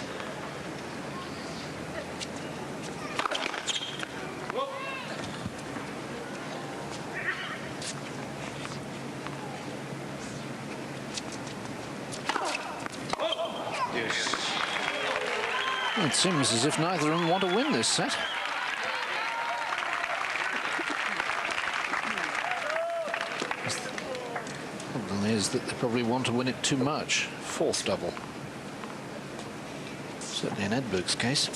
It seems as if neither of them want to win this set. The problem is that they probably want to win it too much. 4th double. Certainly in Edberg's case.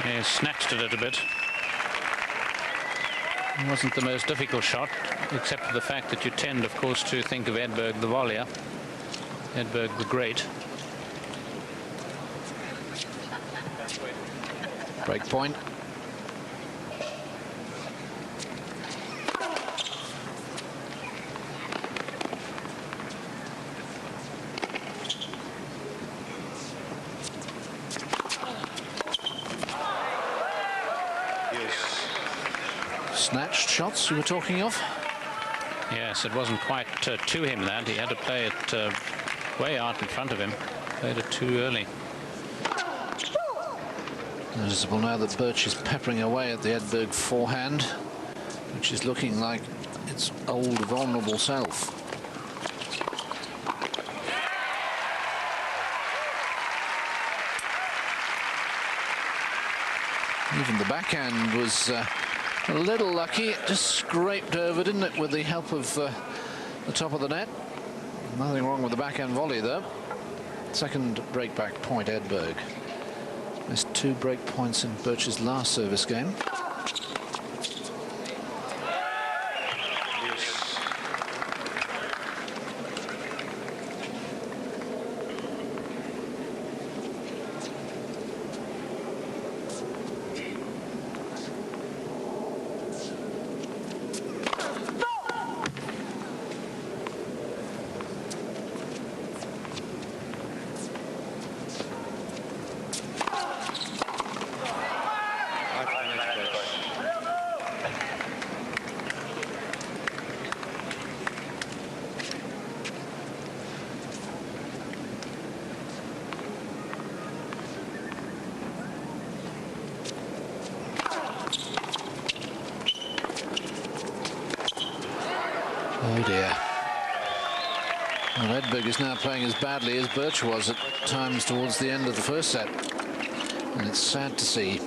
He snatched it a bit. It wasn't the most difficult shot, except for the fact that you tend, of course, to think of Edberg the volleyer, Edberg the great. Break point. Snatched shots you were talking of? Yes, it wasn't quite to him that. He had to play it way out in front of him. Played it too early. Noticeable now that Burch is peppering away at the Edberg forehand, which is looking like its old vulnerable self. Even the backhand was a little lucky. It just scraped over, didn't it, with the help of the top of the net. Nothing wrong with the backhand volley, though. Second breakback point, Edberg. Missed 2 break points in Burch's last service game. Oh dear. Well, Edberg is now playing as badly as Burch was at times towards the end of the first set. And it's sad to see.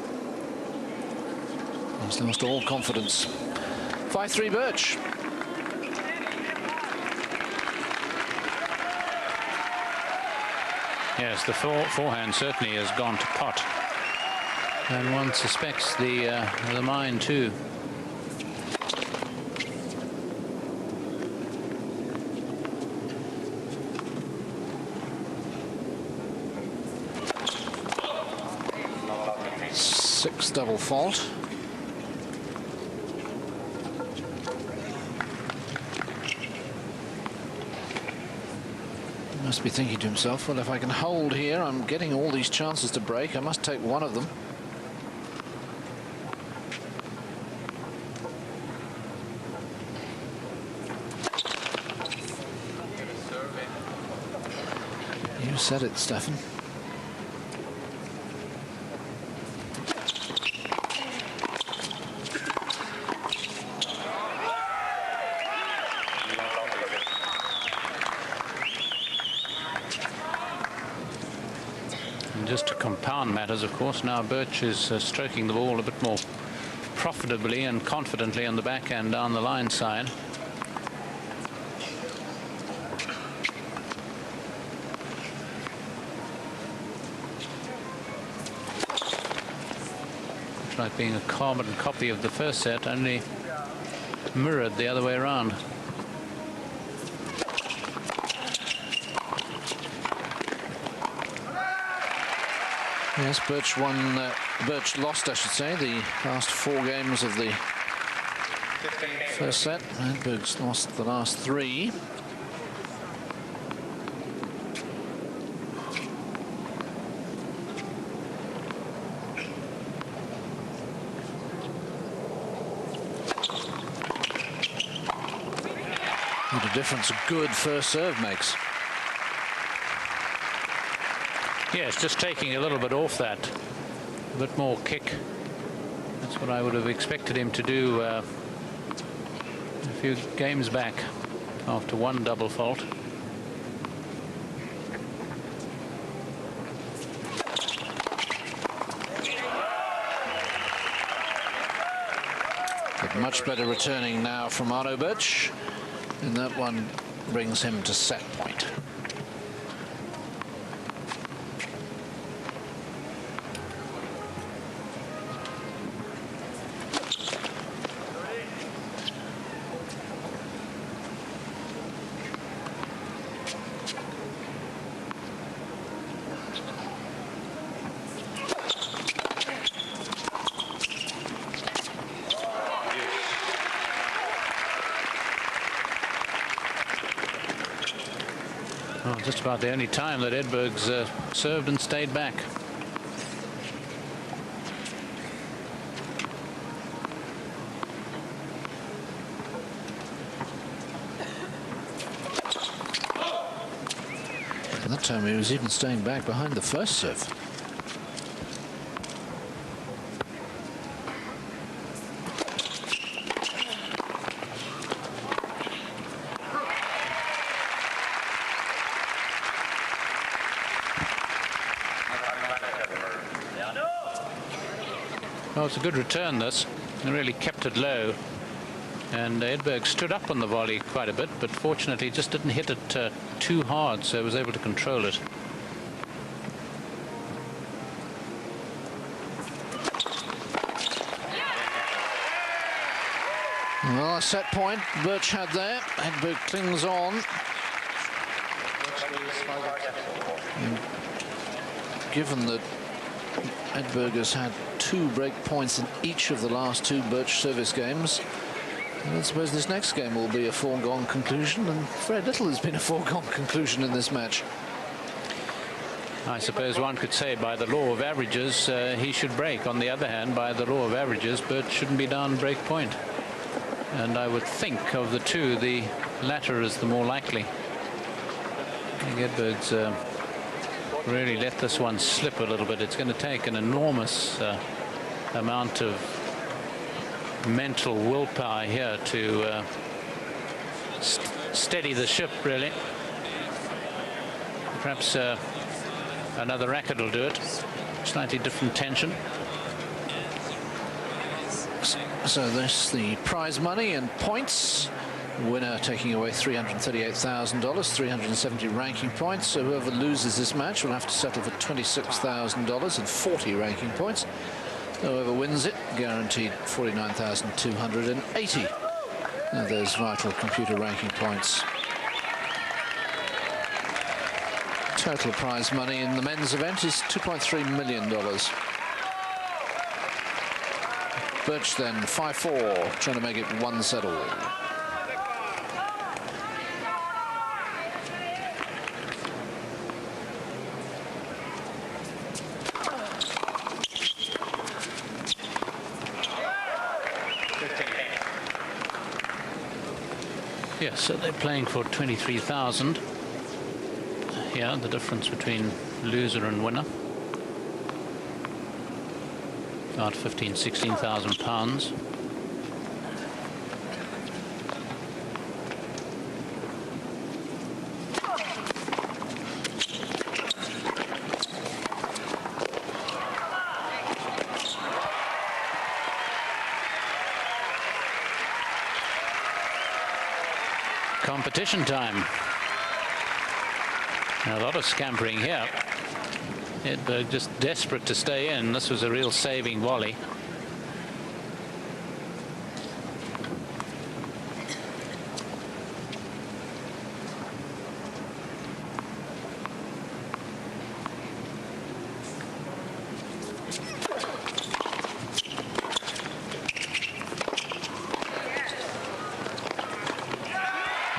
He's lost all confidence. 5-3 Burch. Yes, the forehand certainly has gone to pot. And one suspects the mind too. Six double fault. He must be thinking to himself, well, if I can hold here, I'm getting all these chances to break. I must take one of them. You said it, Stefan. Just to compound matters, of course, now Burch is stroking the ball a bit more profitably and confidently on the backhand down the line side. It's like being a carbon copy of the first set, only mirrored the other way around. Yes, Burch lost, I should say, the last 4 games of the first set. Edberg's lost the last 3. What a difference a good first serve makes. Yes, just taking a little bit off that, a bit more kick. That's what I would have expected him to do a few games back after one double fault. But much better returning now from Arno Boetsch, and that one brings him to set point. Oh, just about the only time that Edberg's served and stayed back. At that time he was even staying back behind the first serve. Oh, it's a good return, this. They really kept it low. And Edberg stood up on the volley quite a bit, but fortunately just didn't hit it too hard, so was able to control it. Well, a set point Burch had there. Edberg clings on. And given that Edberg has had 2 break points in each of the last 2 Burch service games, I suppose this next game will be a foregone conclusion, and very little has been a foregone conclusion in this match. I suppose one could say by the law of averages he should break. On the other hand, by the law of averages, Burch shouldn't be down break point. And I would think of the two, the latter is the more likely. I think Edberg's really let this one slip a little bit. It's going to take an enormous amount of mental willpower here to steady the ship, really. Perhaps another racket will do it. Slightly different tension. So this the prize money and points. Winner taking away $338,000, 370 ranking points. So whoever loses this match will have to settle for $26,000 and 40 ranking points. Whoever wins it, guaranteed 49,280. Those vital computer ranking points. Total prize money in the men's event is $2.3 million. Burch then 5-4, trying to make it 1 set all. Yes, so they're playing for 23,000. Yeah, the difference between loser and winner. About 16,000 pounds. Competition time. A lot of scampering here. Edberg just desperate to stay in. This was a real saving volley.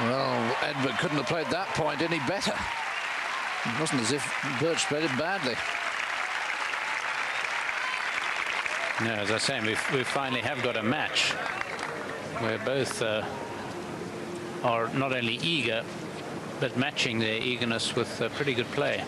Well, Edberg couldn't have played that point any better. It wasn't as if Burch played it badly. No, as I say, we finally have got a match where both are not only eager, but matching their eagerness with pretty good play.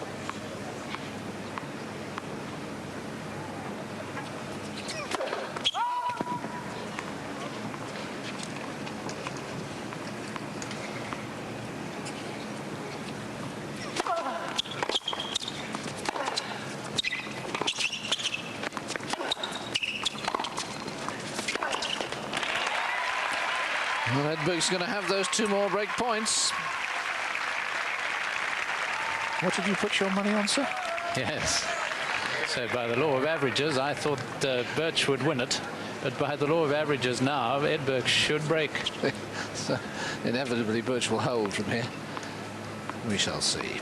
Well, Edberg's going to have those 2 more break points. What did you put your money on, sir? Yes. So by the law of averages, I thought Burch would win it. But by the law of averages now, Edberg should break. So inevitably, Burch will hold from here. We shall see.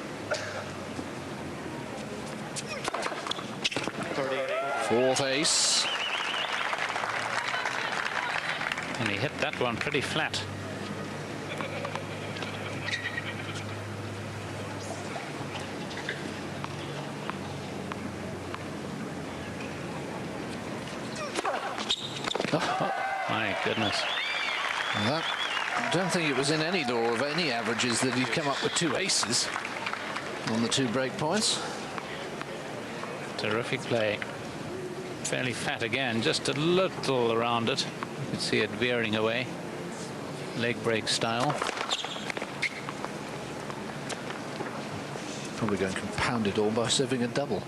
4th ace. And he hit that one pretty flat. Oh, my goodness. That, I don't think it was in any law of any averages that he'd come up with 2 aces on the 2 break points. Terrific play. Fairly fat again, just a little around it. You can see it veering away, leg break style. Probably going to compound it all by serving a double.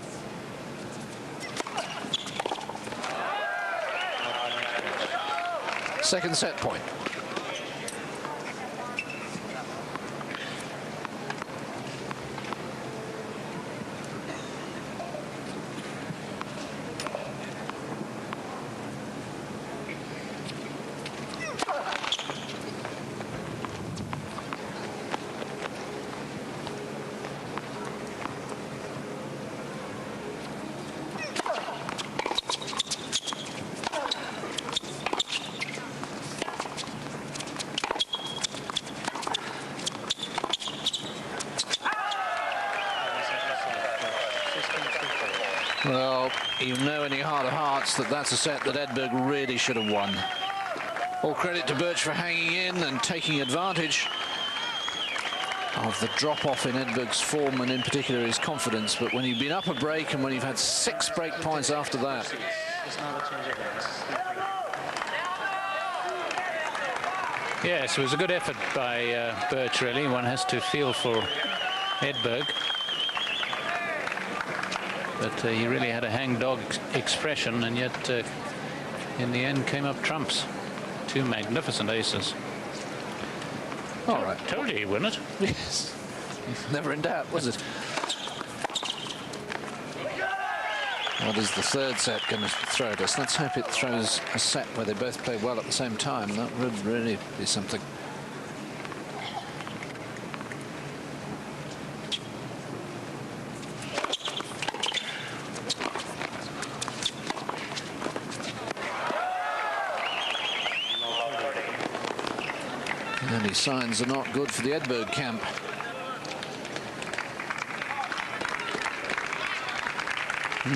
second set point. Well, you know in your heart of hearts that that's a set that Edberg really should have won. All credit to Burch for hanging in and taking advantage of the drop-off in Edberg's form and in particular his confidence. But when you've been up a break and when you've had 6 break points after that, yes, it was a good effort by Burch, really. One has to feel for Edberg. But he really had a hangdog expression, and yet in the end came up trumps. 2 magnificent aces. all right. Told you he'd win it. Yes. Never in doubt, was it? What is the third set going to throw at us? Let's hope it throws a set where they both play well at the same time. That would really be something. Early signs are not good for the Edberg camp.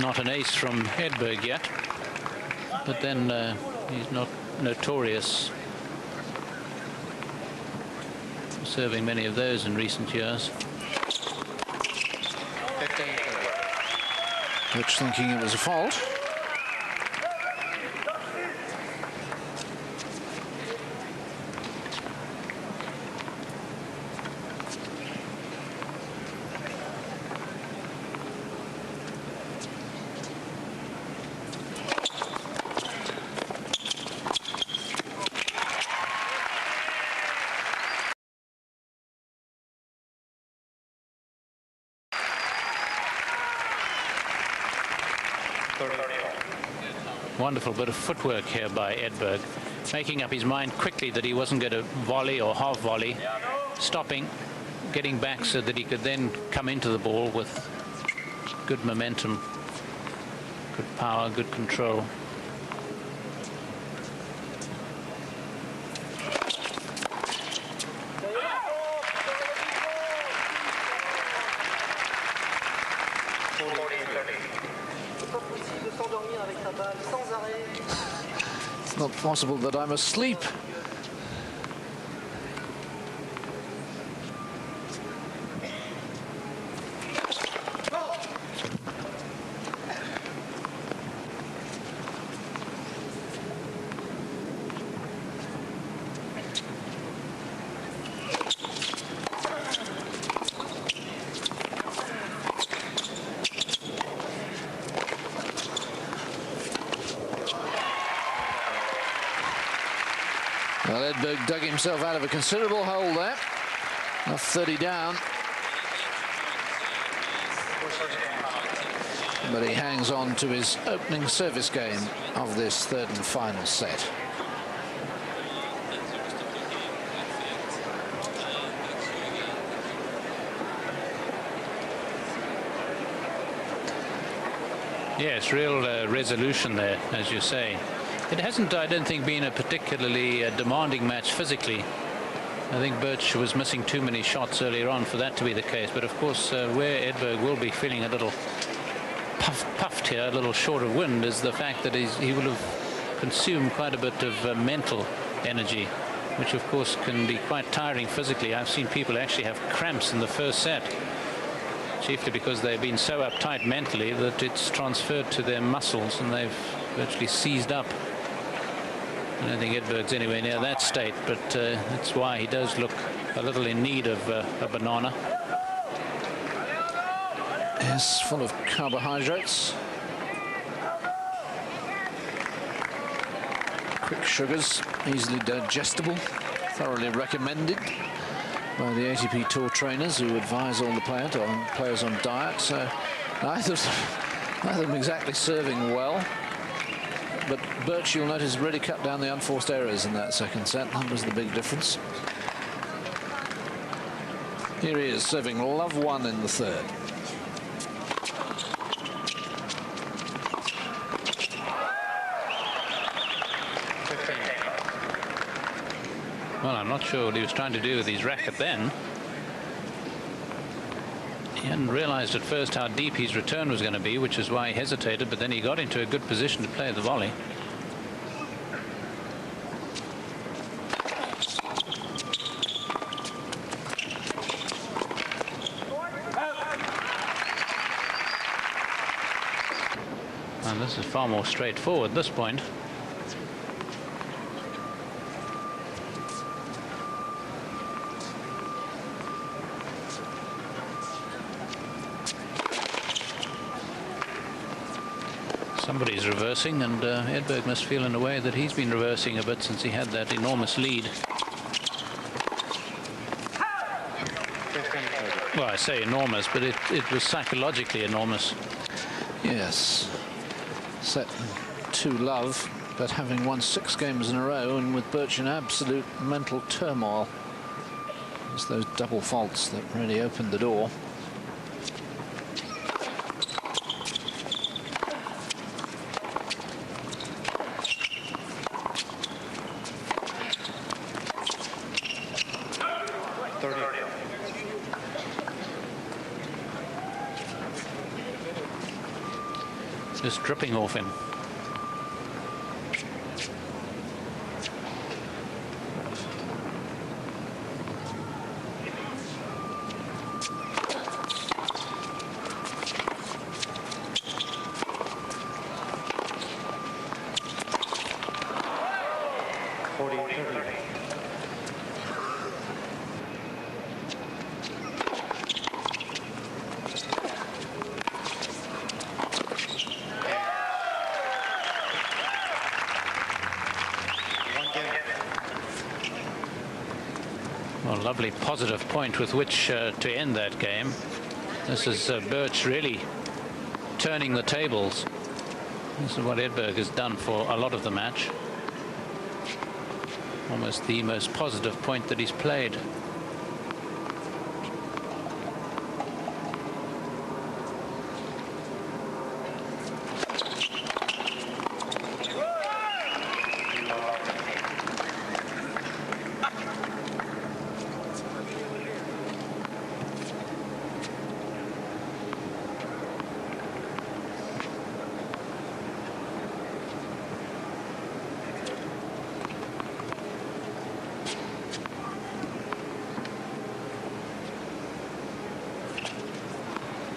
Not an ace from Edberg yet, but then he's not notorious for serving many of those in recent years. Boetsch thinking it was a fault. Wonderful bit of footwork here by Edberg, making up his mind quickly that he wasn't going to volley or half volley, stopping, getting back so that he could then come into the ball with good momentum, good power, good control. It's not possible that I'm asleep. Well, Edberg dug himself out of a considerable hole there. Now 30 down. But he hangs on to his opening service game of this third and final set. Yes, real resolution there, as you say. It hasn't, I don't think, been a particularly demanding match physically. I think Burch was missing too many shots earlier on for that to be the case. But of course, where Edberg will be feeling a little puffed here, a little short of wind, is the fact that he will have consumed quite a bit of mental energy, which of course can be quite tiring physically. I've seen people actually have cramps in the first set, chiefly because they've been so uptight mentally that it's transferred to their muscles and they've virtually seized up. I don't think Edberg's anywhere near that state, but that's why he does look a little in need of a banana. Yes, full of carbohydrates. Quick sugars, easily digestible, thoroughly recommended by the ATP Tour trainers who advise all the players on diet. So neither of them exactly serving well. But Burch, you'll notice, really cut down the unforced errors in that second set. That was the big difference. Here he is, serving love one in the third. Well, I'm not sure what he was trying to do with his racket then. He hadn't realized at first how deep his return was going to be, which is why he hesitated, but then he got into a good position to play the volley. And this is far more straightforward at this point. Somebody's reversing, and Edberg must feel in a way that he's been reversing a bit since he had that enormous lead. Well, I say enormous, but it was psychologically enormous. Yes. Set 2-love, but having won 6 games in a row, and with Burch in absolute mental turmoil. It's those double faults that really opened the door. Just dripping off him. Well, lovely positive point with which to end that game. This is Burch really turning the tables. This is what Edberg has done for a lot of the match. Almost the most positive point that he's played.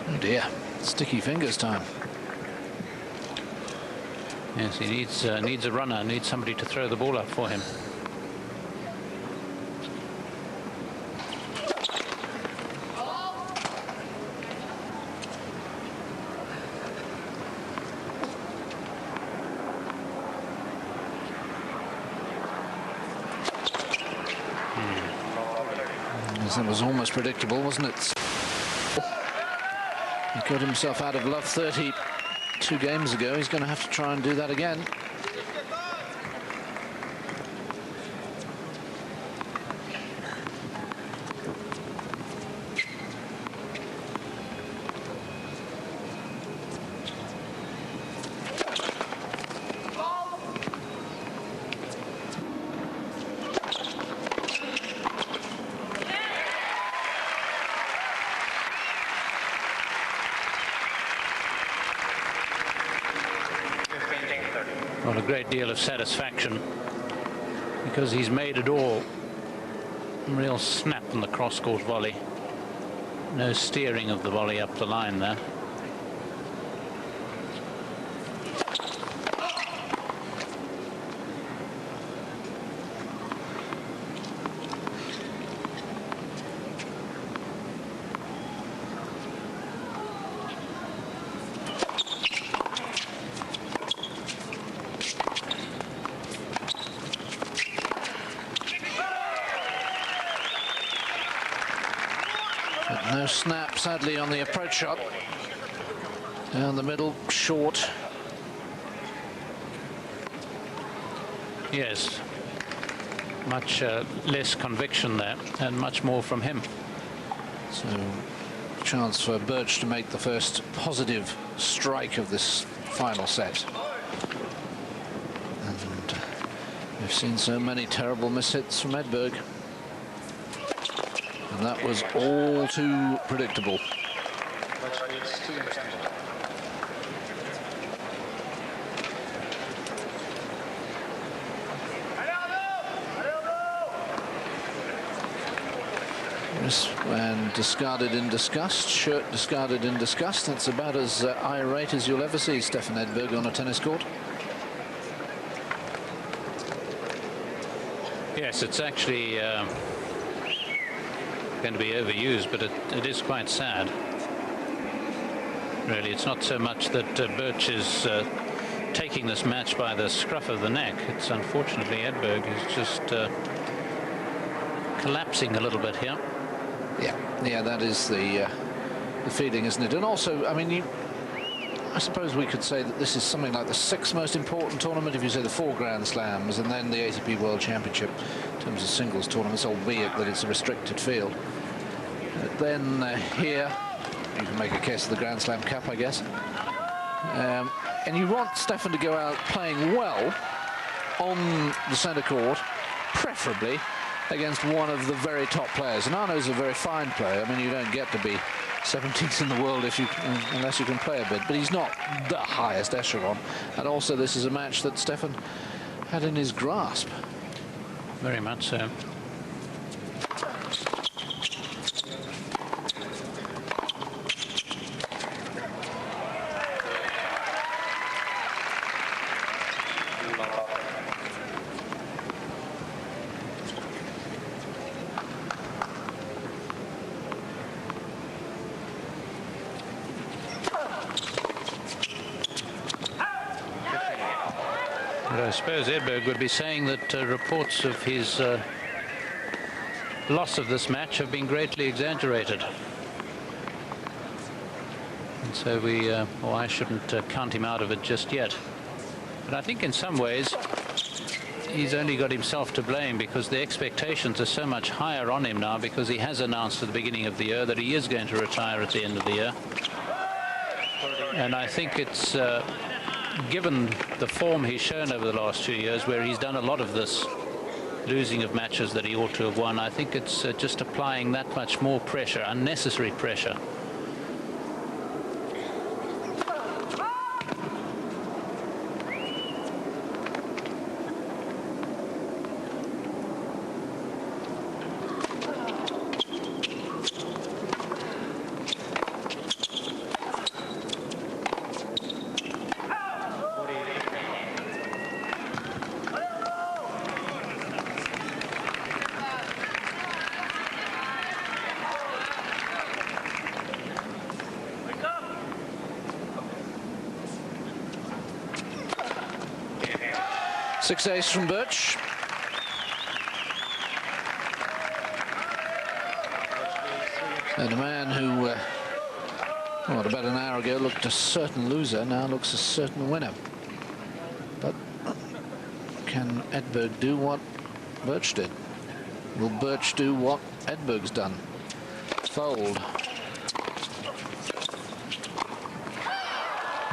Oh dear, sticky fingers time. Yes, he needs a runner, needs somebody to throw the ball up for him. That was almost predictable, wasn't it? He got himself out of love 30 2 games ago. He's going to have to try and do that again. Well, a great deal of satisfaction because he's made it all. A real snap on the cross-court volley. No steering of the volley up the line there. snap, sadly, on the approach shot. Down the middle, short. Yes, much less conviction there, and much more from him. So, chance for Burch to make the first positive strike of this final set. And we've seen so many terrible mishits from Edberg. And that was all too predictable. And discarded in disgust, shirt discarded in disgust. That's about as irate as you'll ever see Stefan Edberg on a tennis court. Yes, it's actually going to be overused, but it is quite sad. Really, it's not so much that Burch is taking this match by the scruff of the neck. It's unfortunately Edberg is just collapsing a little bit here. Yeah, that is the feeling, isn't it? And also, I mean, I suppose we could say that this is something like the 6th most important tournament if you say the 4 Grand Slams and then the ATP World Championship in terms of singles tournaments, albeit that it's a restricted field. But then here, you can make a case of the Grand Slam Cup, I guess. And you want Stefan to go out playing well on the centre court, preferably against one of the very top players. And Arnaud's a very fine player. I mean, you don't get to be 17th in the world unless you can play a bit, but he's not the highest echelon. And also, this is a match that Stefan had in his grasp. Very much so. I suppose Edberg would be saying that reports of his loss of this match have been greatly exaggerated. And so I shouldn't count him out of it just yet. But I think in some ways he's only got himself to blame, because the expectations are so much higher on him now, because he has announced at the beginning of the year that he is going to retire at the end of the year. And I think it's given the form he's shown over the last 2 years, where he's done a lot of this losing of matches that he ought to have won, I think it's just applying that much more pressure, unnecessary pressure. Six ace from Burch. And a man who, about an hour ago looked a certain loser, now looks a certain winner. But can Edberg do what Burch did? Will Burch do what Edberg's done? Fold.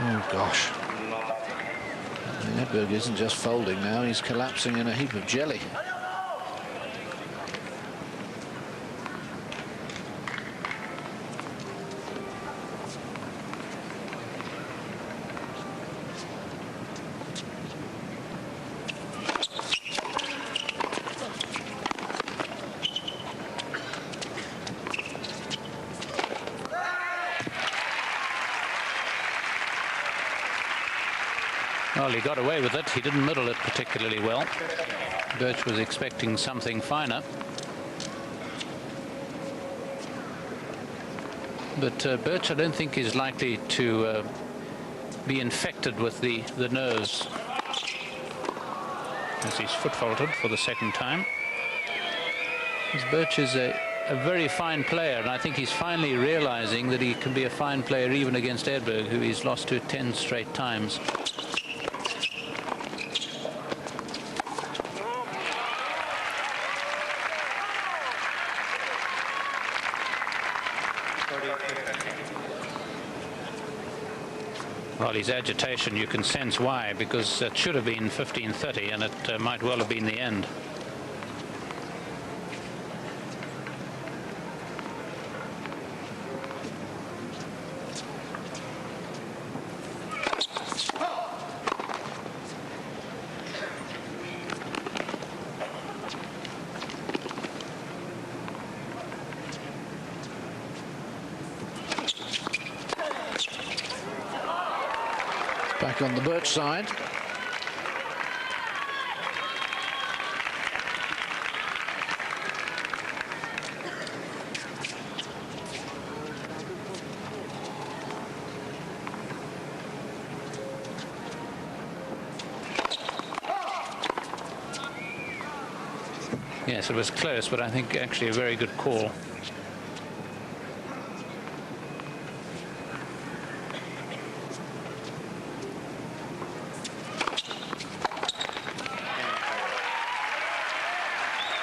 Oh, gosh. Edberg isn't just folding now, he's collapsing in a heap of jelly. Well, he got away with it. He didn't middle it particularly well. Burch was expecting something finer. But Burch, I don't think, is likely to be infected with the nerves, as he's foot faulted for the second time. Because Burch is a very fine player, and I think he's finally realizing that he can be a fine player even against Edberg, who he's lost to 10 straight times. Well, his agitation, you can sense why, because it should have been 15-30, and it might well have been the end. Back on the Burch side. Yes, it was close, but I think actually a very good call.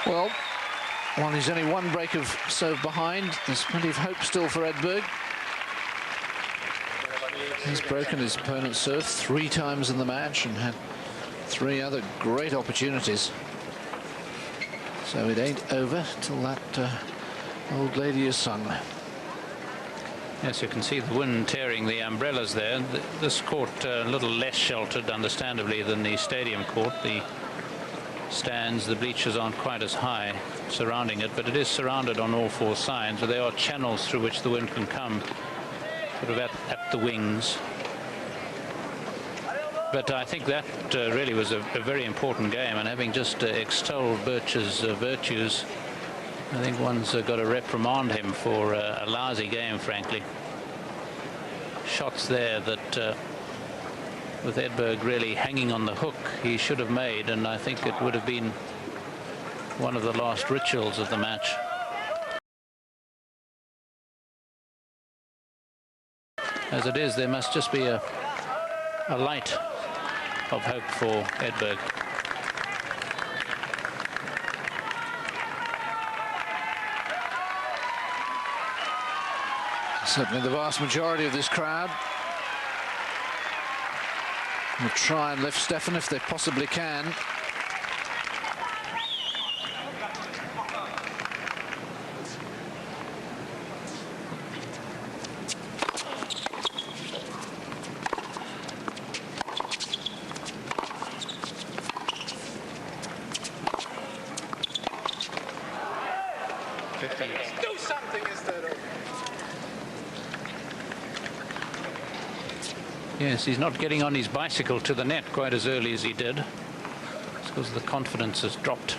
Well, while he's only one break of serve behind, there's plenty of hope still for Edberg. He's broken his opponent's serve 3 times in the match and had 3 other great opportunities. So it ain't over till that old lady is sung. Yes, you can see the wind tearing the umbrellas there. This court a little less sheltered, understandably, than the stadium court. The stands, the bleachers aren't quite as high surrounding it, but it is surrounded on all 4 sides. So there are channels through which the wind can come, sort of at the wings. But I think that really was a very important game, and having just extolled Burch's virtues, I think one's got to reprimand him for a lousy game, frankly. Shots there that with Edberg really hanging on the hook, he should have made, and I think it would have been one of the last rituals of the match. As it is, there must just be a light of hope for Edberg. Certainly the vast majority of this crowd will try and lift Stefan if they possibly can. Do something instead of. Yes, he's not getting on his bicycle to the net quite as early as he did. It's because the confidence has dropped.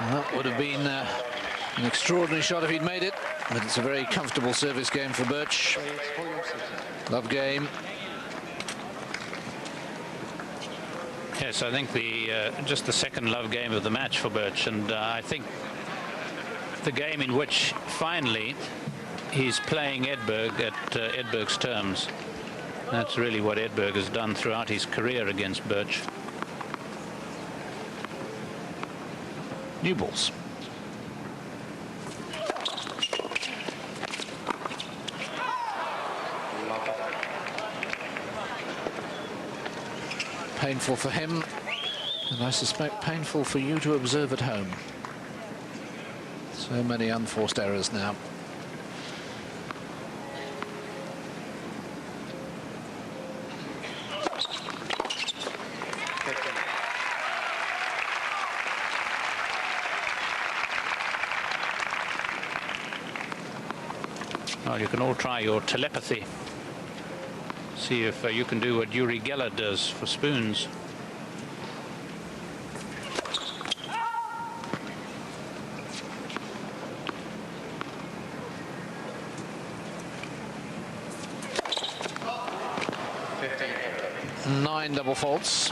That would have been an extraordinary shot if he'd made it, but it's a very comfortable service game for Burch. Love game. Yes, I think just the second love game of the match for Burch, and I think the game in which finally he's playing Edberg at Edberg's terms. That's really what Edberg has done throughout his career against Burch. New balls. Painful for him, and I suspect painful for you to observe at home. So many unforced errors now. Well, you can all try your telepathy. See if you can do what Uri Geller does for spoons. Nine double faults.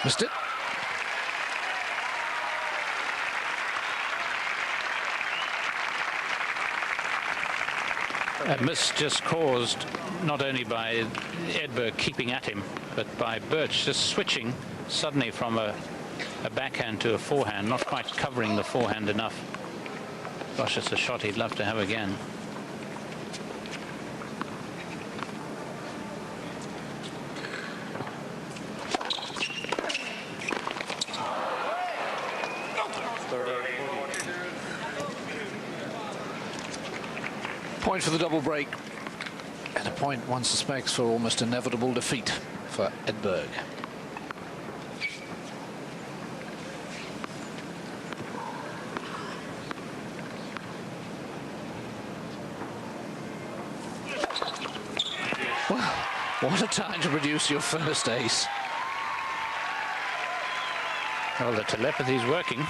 Missed it. A miss just caused not only by Edberg keeping at him, but by Burch just switching suddenly from a backhand to a forehand, not quite covering the forehand enough. Gosh, it's a shot he'd love to have again. Point for the double break, and a point one suspects for almost inevitable defeat for Edberg. Well, what a time to produce your first ace. Well, the telepathy's working.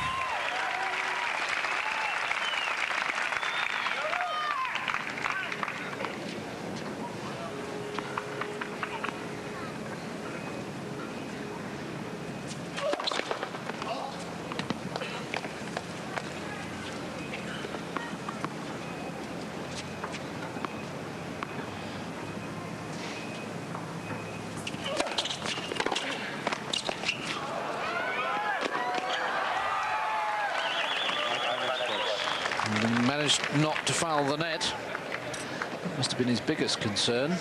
Managed not to foul the net. That must have been his biggest concern.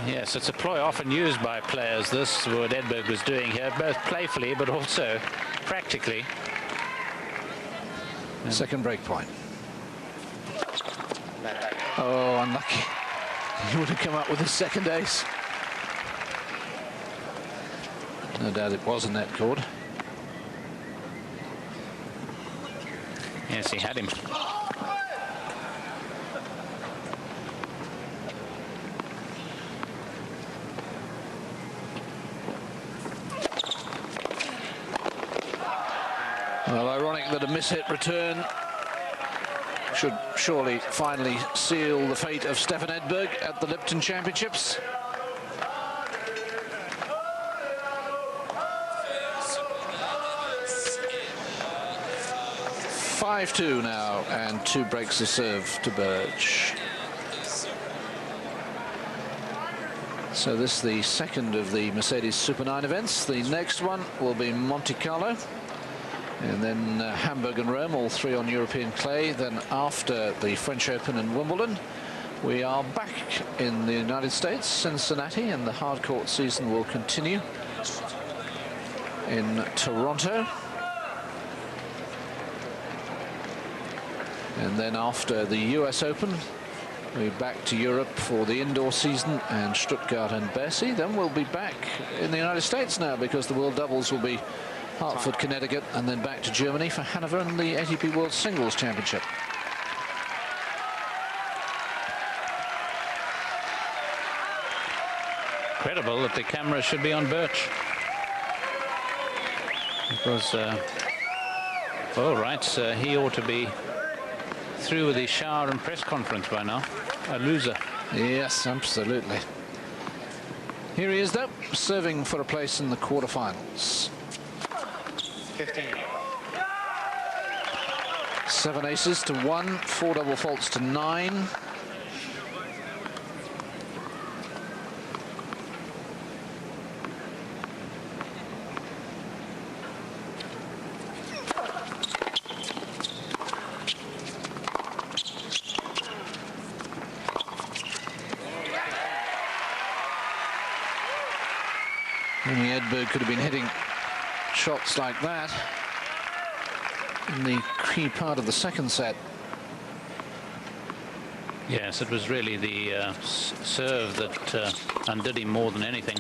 Yes, it's a ploy often used by players. This is what Edberg was doing here, both playfully but also practically. Second break point. Oh, unlucky. He would have come up with his second ace. No doubt it was a net cord. Yes, he had him. Well, ironic that a mishit return should surely finally seal the fate of Stefan Edberg at the Lipton Championships. (5-2) now, and 2 breaks of serve to Burch. So this is the second of the Mercedes Super 9 events. The next one will be Monte Carlo, and then Hamburg and Rome, all 3 on European clay. Then after the French Open and Wimbledon, we are back in the United States, Cincinnati, and the hard court season will continue in Toronto. And then after the US Open, we're back to Europe for the indoor season and Stuttgart and Bercy. Then we'll be back in the United States now, because the World Doubles will be Hartford, Connecticut, and then back to Germany for Hanover and the ATP World Singles Championship. Incredible that the camera should be on Burch. Because, all right, he ought to be through with his shower and press conference by now. a loser. Yes, absolutely. Here he is, though, serving for a place in the quarterfinals. 15. 7 aces to 1, 4 double faults to 9. Only Edberg could have been hitting shots like that in the key part of the second set. Yes, it was really the serve that undid him more than anything.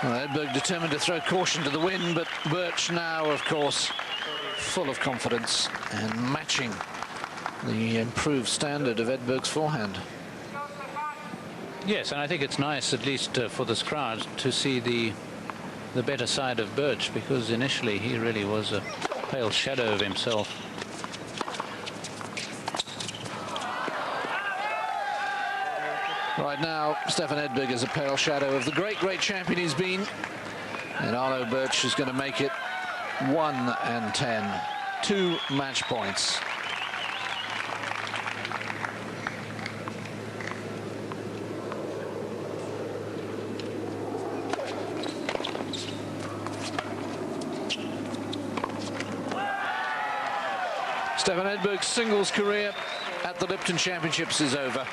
Well, Edberg determined to throw caution to the wind, but Burch now, of course, full of confidence and matching the improved standard of Edberg's forehand. Yes, and I think it's nice, at least for this crowd, to see the better side of Burch, because initially he really was a pale shadow of himself. Right now, Stefan Edberg is a pale shadow of the great champion he's been. And Arno Burch is going to make it 1-10. 2 match points. Stefan Edberg's singles career at the Lipton Championships is over.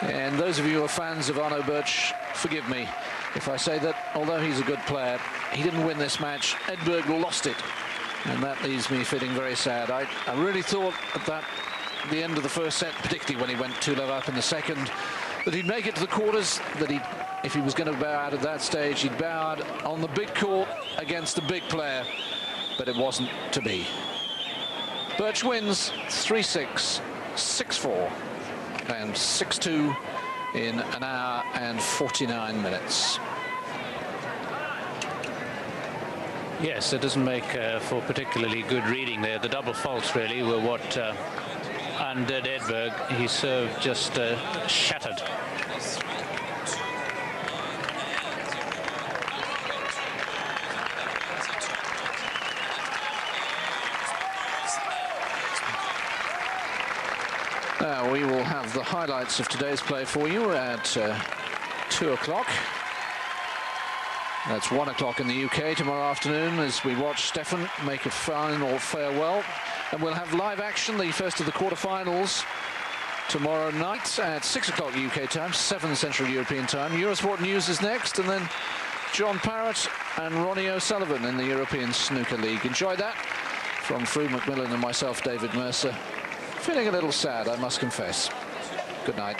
And those of you who are fans of Arno Burch, forgive me if I say that although he's a good player, he didn't win this match. Edberg lost it, and that leaves me feeling very sad. I really thought at the end of the first set, particularly when he went 2-0 up in the second, that he'd make it to the quarters, that if he was going to bow out at that stage, he'd bow out on the big court against the big player, but it wasn't to be. Burch wins 3-6, 6-4, and 6-2 in an hour and 49 minutes. Yes, it doesn't make for particularly good reading there. The double faults really were what undid Edberg. His serve just shattered. Now we will have the highlights of today's play for you at 2 o'clock. That's 1 o'clock in the UK tomorrow afternoon as we watch Stefan make a final farewell. And we'll have live action, the first of the quarterfinals, tomorrow night at 6 o'clock UK time, 7 Central European time. Eurosport News is next, and then John Parrott and Ronnie O'Sullivan in the European Snooker League. Enjoy that from Fru Macmillan and myself, David Mercer. Feeling a little sad, I must confess. Good night.